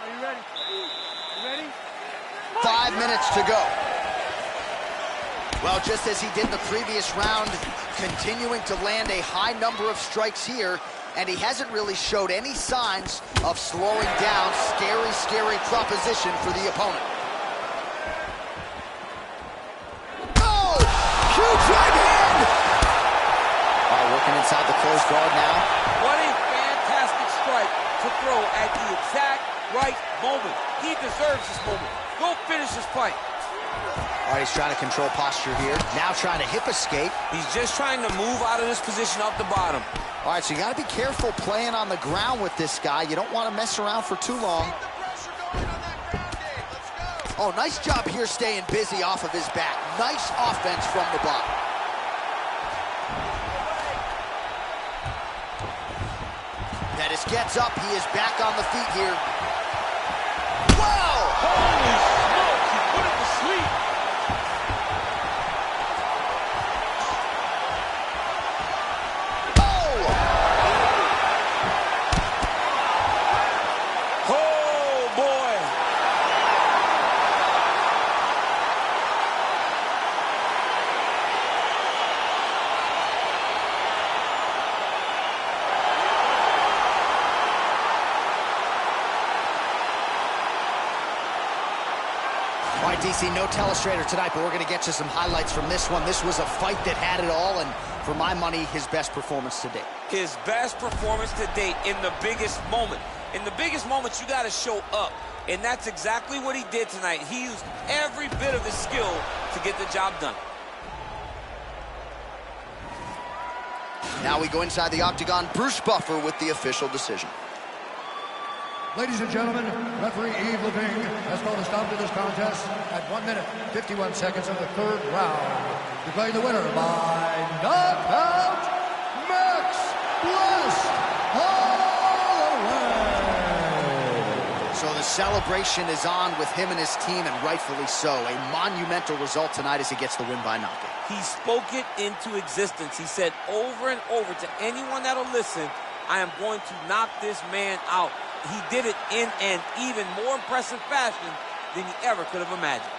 [SPEAKER 5] Are you ready? You ready?
[SPEAKER 2] 5 minutes to go. Well, just as he did in the previous round, continuing to land a high number of strikes here, and he hasn't really showed any signs of slowing down. Scary, scary proposition for the opponent. Oh! Huge right hand! All right, working inside the closed guard now.
[SPEAKER 8] What a fantastic strike to throw at the exact right moment. He deserves this moment. Go finish this fight.
[SPEAKER 2] All right, he's trying to control posture here. Now trying to hip escape.
[SPEAKER 8] He's just trying to move out of this position off the bottom.
[SPEAKER 2] All right, so you got to be careful playing on the ground with this guy. You don't want to mess around for too long. Oh, nice job here staying busy off of his back. Nice offense from the bottom. Pettis gets up. He is back on the feet here. Whoa!
[SPEAKER 3] Holy smokes, he put him to sleep.
[SPEAKER 8] Oh, boy.
[SPEAKER 2] All right, DC, no telestrator tonight, but we're going to get you some highlights from this one. This was a fight that had it all, and for my money, his best performance to date.
[SPEAKER 8] His best performance to date in the biggest moment. In the biggest moments, you got to show up. And that's exactly what he did tonight. He used every bit of his skill to get the job done.
[SPEAKER 2] Now we go inside the octagon. Bruce Buffer with the official decision.
[SPEAKER 4] Ladies and gentlemen, referee Yves Levine has called a stop to this contest at 1 minute, 51 seconds of the third round. Declaring the winner by knockout, Max Blessed Holloway.
[SPEAKER 2] So the celebration is on with him and his team, and rightfully so. A monumental result tonight as he gets the win by knockout.
[SPEAKER 8] He spoke it into existence. He said over and over to anyone that'll listen, I am going to knock this man out. He did it in an even more impressive fashion than he ever could have imagined.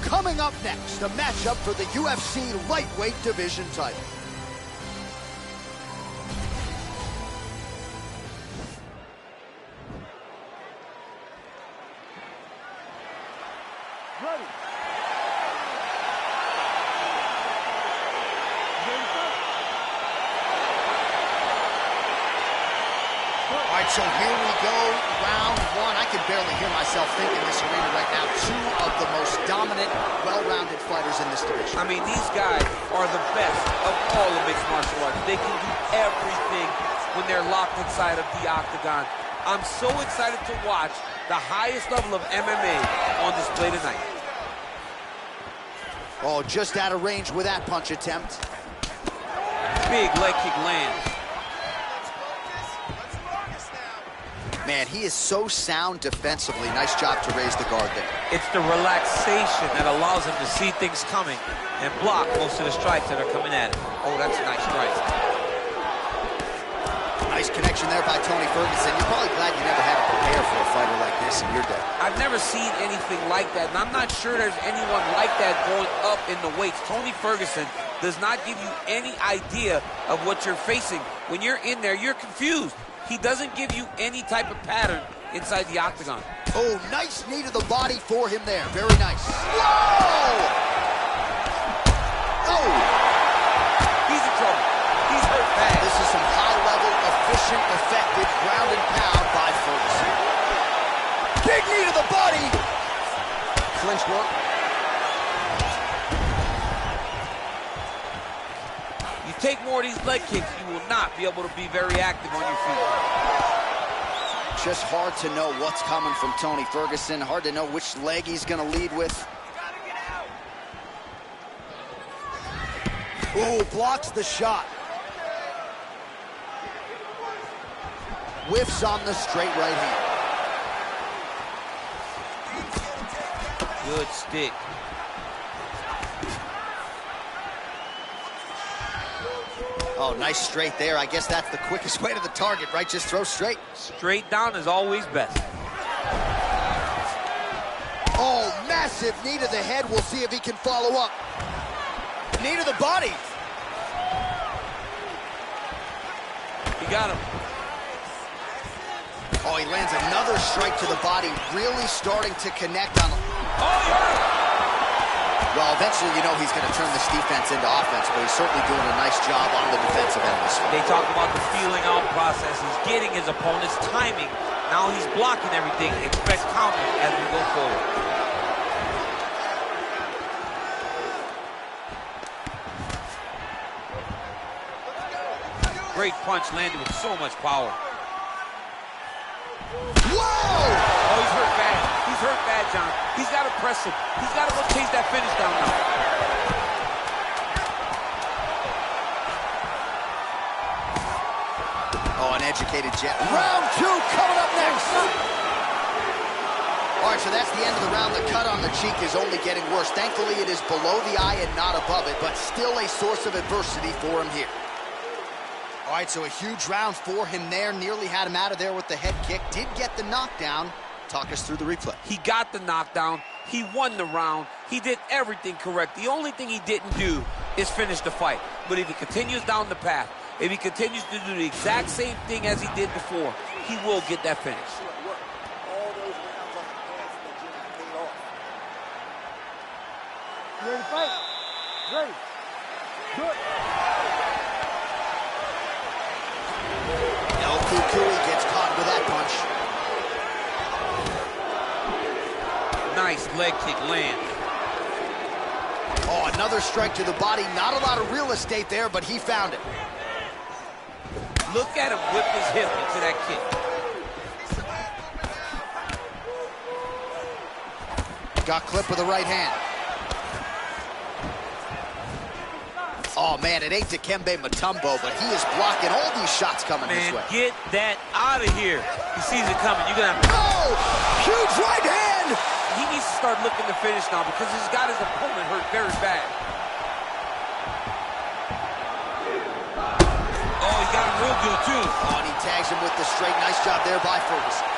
[SPEAKER 2] Coming up next, a matchup for the UFC lightweight division title.
[SPEAKER 5] Ready.
[SPEAKER 2] All right, so here we go, round one. I can barely hear myself think in this arena right now. Two of the most dominant, well-rounded fighters in this division.
[SPEAKER 8] I mean, these guys are the best of all of mixed martial arts. They can do everything when they're locked inside of the octagon. I'm so excited to watch the highest level of MMA on display tonight.
[SPEAKER 2] Oh, just out of range with that punch attempt.
[SPEAKER 8] Big leg kick lands.
[SPEAKER 2] Man, he is so sound defensively. Nice job to raise the guard there.
[SPEAKER 8] It's the relaxation that allows him to see things coming and block most of the strikes that are coming at him. Oh, that's a nice strike.
[SPEAKER 2] Nice connection there by Tony Ferguson. You're probably glad you never had to prepare for a fighter like this in your day.
[SPEAKER 8] I've never seen anything like that, and I'm not sure there's anyone like that going up in the weights. Tony Ferguson does not give you any idea of what you're facing. When you're in there, you're confused. He doesn't give you any type of pattern inside the octagon.
[SPEAKER 2] Oh, nice knee to the body for him there. Very nice. Whoa! Oh!
[SPEAKER 8] He's in trouble. He's hurt bad.
[SPEAKER 2] This is some high-level, efficient, effective ground and pound by Ferguson.
[SPEAKER 1] Big knee to the body. Clinch work.
[SPEAKER 8] You take more of these leg kicks, you will not be able to be very active on your feet.
[SPEAKER 2] Just hard to know what's coming from Tony Ferguson. Hard to know which leg he's going to lead with.
[SPEAKER 1] Oh, blocks the shot. Whiffs on the straight right hand.
[SPEAKER 8] Good stick.
[SPEAKER 2] Oh, nice straight there. I guess that's the quickest way to the target, right? Just throw straight.
[SPEAKER 8] Straight down is always best.
[SPEAKER 1] Oh, massive knee to the head. We'll see if he can follow up. Knee to the body.
[SPEAKER 8] You got him.
[SPEAKER 2] Oh, he lands another strike to the body, really starting to connect on.
[SPEAKER 8] Oh, yeah.
[SPEAKER 2] Well, eventually, you know he's going to turn this defense into offense, but he's certainly doing a nice job on the defensive end this week.
[SPEAKER 8] They talk about the feeling out process. He's getting his opponent's timing. Now he's blocking everything. Expect counters as we go forward. Great punch landed with so much power.
[SPEAKER 1] Whoa!
[SPEAKER 8] Oh, he's hurt bad. He's hurt bad, John. He's got to press him. He's got to go chase that finish down now.
[SPEAKER 2] Oh, an educated jab.
[SPEAKER 1] Round 2 coming up next.
[SPEAKER 2] All right, so that's the end of the round. The cut on the cheek is only getting worse. Thankfully, it is below the eye and not above it, but still a source of adversity for him here. All right, so a huge round for him there. Nearly had him out of there with the head kick. Did get the knockdown. Talk us through the replay.
[SPEAKER 8] He got the knockdown. He won the round. He did everything correct. The only thing he didn't do is finish the fight. But if he continues down the path, if he continues to do the exact same thing as he did before, he will get that finish.
[SPEAKER 7] All those rounds on the path that Julian paid off.
[SPEAKER 5] You ready to fight? Ready. Good.
[SPEAKER 2] El Kukui gets caught with that punch.
[SPEAKER 8] Nice leg kick land.
[SPEAKER 2] Oh, another strike to the body. Not a lot of real estate there, but he found it.
[SPEAKER 8] Look at him whip his hip into that kick.
[SPEAKER 2] Got clipped with the right hand. Oh, man, it ain't Dikembe Mutombo, but he is blocking all these shots coming this way.
[SPEAKER 8] Get that out of here. He sees it coming. You're going to have...
[SPEAKER 1] Oh, huge right hand.
[SPEAKER 8] He needs to start looking to finish now because he's got his opponent hurt very bad. Oh, he got him real good, too.
[SPEAKER 2] Oh, and he tags him with the straight. Nice job there by Ferguson.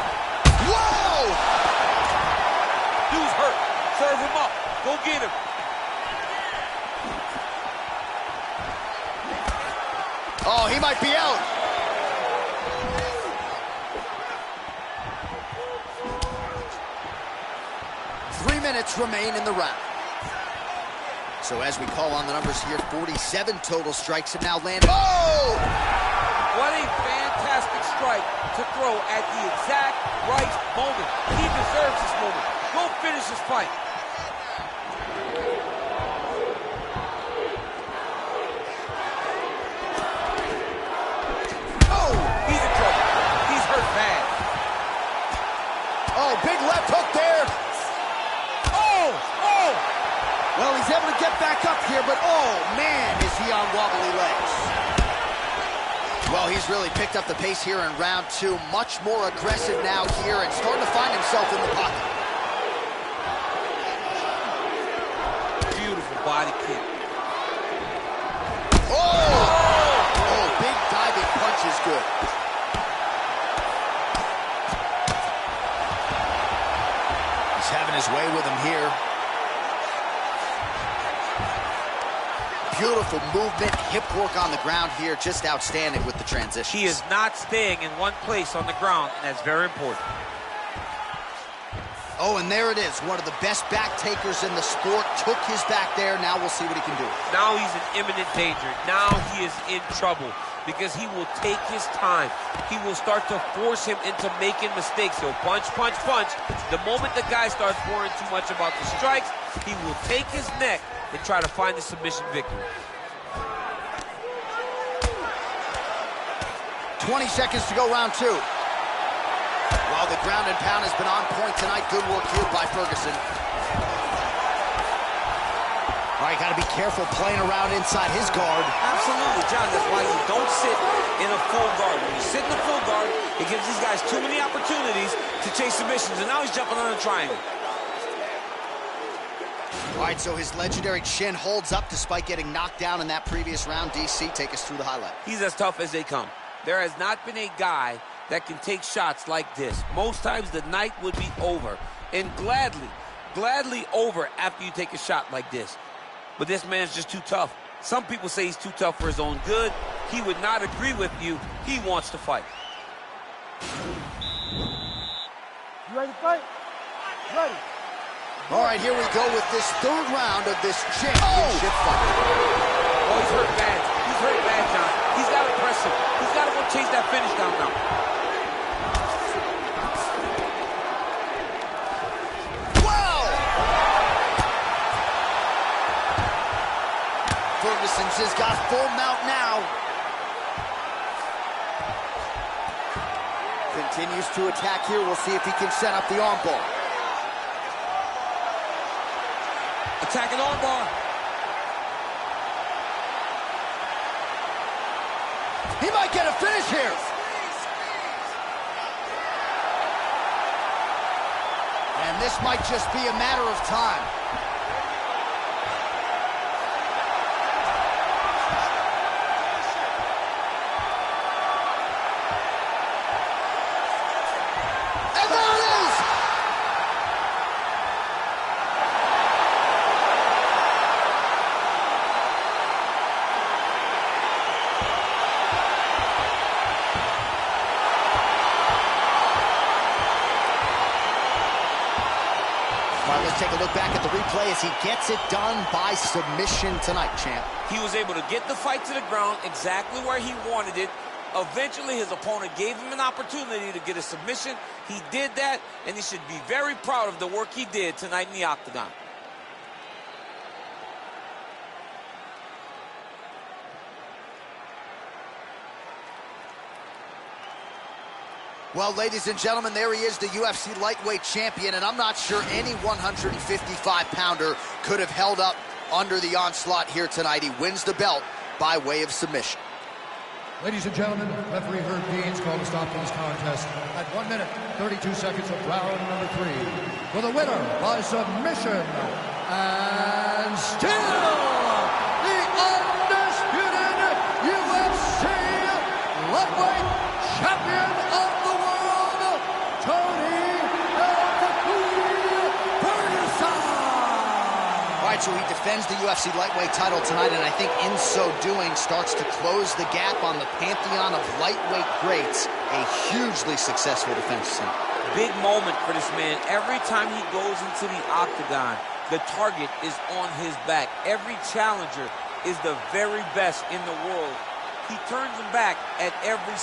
[SPEAKER 1] Whoa!
[SPEAKER 8] Dude's hurt. Serve him up. Go get him.
[SPEAKER 1] Oh, he might be out.
[SPEAKER 2] Three minutes remain in the round. So as we call on the numbers here, 47 total strikes have now landed.
[SPEAKER 1] Oh!
[SPEAKER 8] What a fantastic strike to throw at the exact right moment. He deserves this moment. Go finish his fight.
[SPEAKER 1] Oh!
[SPEAKER 8] He's in trouble. He's hurt bad.
[SPEAKER 1] Oh, big left hook there. Oh! Oh! Well, he's able to get back up here, but oh, man, is he on wobbly legs.
[SPEAKER 2] Well, he's really picked up the pace here in round 2. Much more aggressive now here and starting to find himself in the pocket.
[SPEAKER 8] Beautiful body kick.
[SPEAKER 2] Oh! Oh, big diving punch is good. He's having his way with him here. Beautiful movement, hip work on the ground here, just outstanding with the transition.
[SPEAKER 8] He is not staying in one place on the ground, and that's very important.
[SPEAKER 2] Oh, and there it is. One of the best back takers in the sport. Took his back there. Now we'll see what he can do.
[SPEAKER 8] Now he's in imminent danger. Now he is in trouble.
[SPEAKER 6] because he will take his time. He will start to force him into making mistakes. He'll punch, punch, punch. The moment the guy starts worrying too much about the strikes, he will take his neck and try to find the submission victory.
[SPEAKER 2] 20 seconds to go, round 2. While the ground and pound has been on point tonight, good work here by Ferguson. All right, got to be careful playing around inside his guard.
[SPEAKER 8] Absolutely, John. That's why you don't sit in a full guard. When you sit in a full guard, it gives these guys too many opportunities to chase submissions, and now he's jumping on a triangle.
[SPEAKER 2] All right, so his legendary chin holds up despite getting knocked down in that previous round. DC, take us through the highlight.
[SPEAKER 8] He's as tough as they come. There has not been a guy that can take shots like this. Most times the night would be over, and gladly over after you take a shot like this. But this man's just too tough. Some people say he's too tough for his own good. He would not agree with you. He wants to fight.
[SPEAKER 5] You ready to fight? Ready.
[SPEAKER 2] All right, here we go with this third round of this championship fight.
[SPEAKER 8] Oh, he's hurt bad. He's hurt bad, John. He's got to press him. He's got to go chase that finish down now.
[SPEAKER 2] Ferguson's has got full mount now. Continues to attack here. We'll see if he can set up the armbar.
[SPEAKER 8] Attacking armbar.
[SPEAKER 2] He might get a finish here. And this might just be a matter of time. Take a look back at the replay as he gets it done by submission tonight, champ.
[SPEAKER 8] He was able to get the fight to the ground exactly where he wanted it. Eventually, his opponent gave him an opportunity to get a submission. He did that, and he should be very proud of the work he did tonight in the octagon.
[SPEAKER 2] Well, ladies and gentlemen, there he is, the UFC lightweight champion, and I'm not sure any 155-pounder could have held up under the onslaught here tonight. He wins the belt by way of submission.
[SPEAKER 4] Ladies and gentlemen, referee Herb Dean's called to stop this contest at 1 minute, 32 seconds of round number 3. For the winner by submission, and still the undisputed UFC lightweight champion of the world, Tony Ferguson.
[SPEAKER 2] All right, so he defends the UFC lightweight title tonight, and I think in so doing starts to close the gap on the pantheon of lightweight greats. A hugely successful defense.
[SPEAKER 8] Big moment for this man. Every time he goes into the octagon, the target is on his back. Every challenger is the very best in the world. He turns them back at every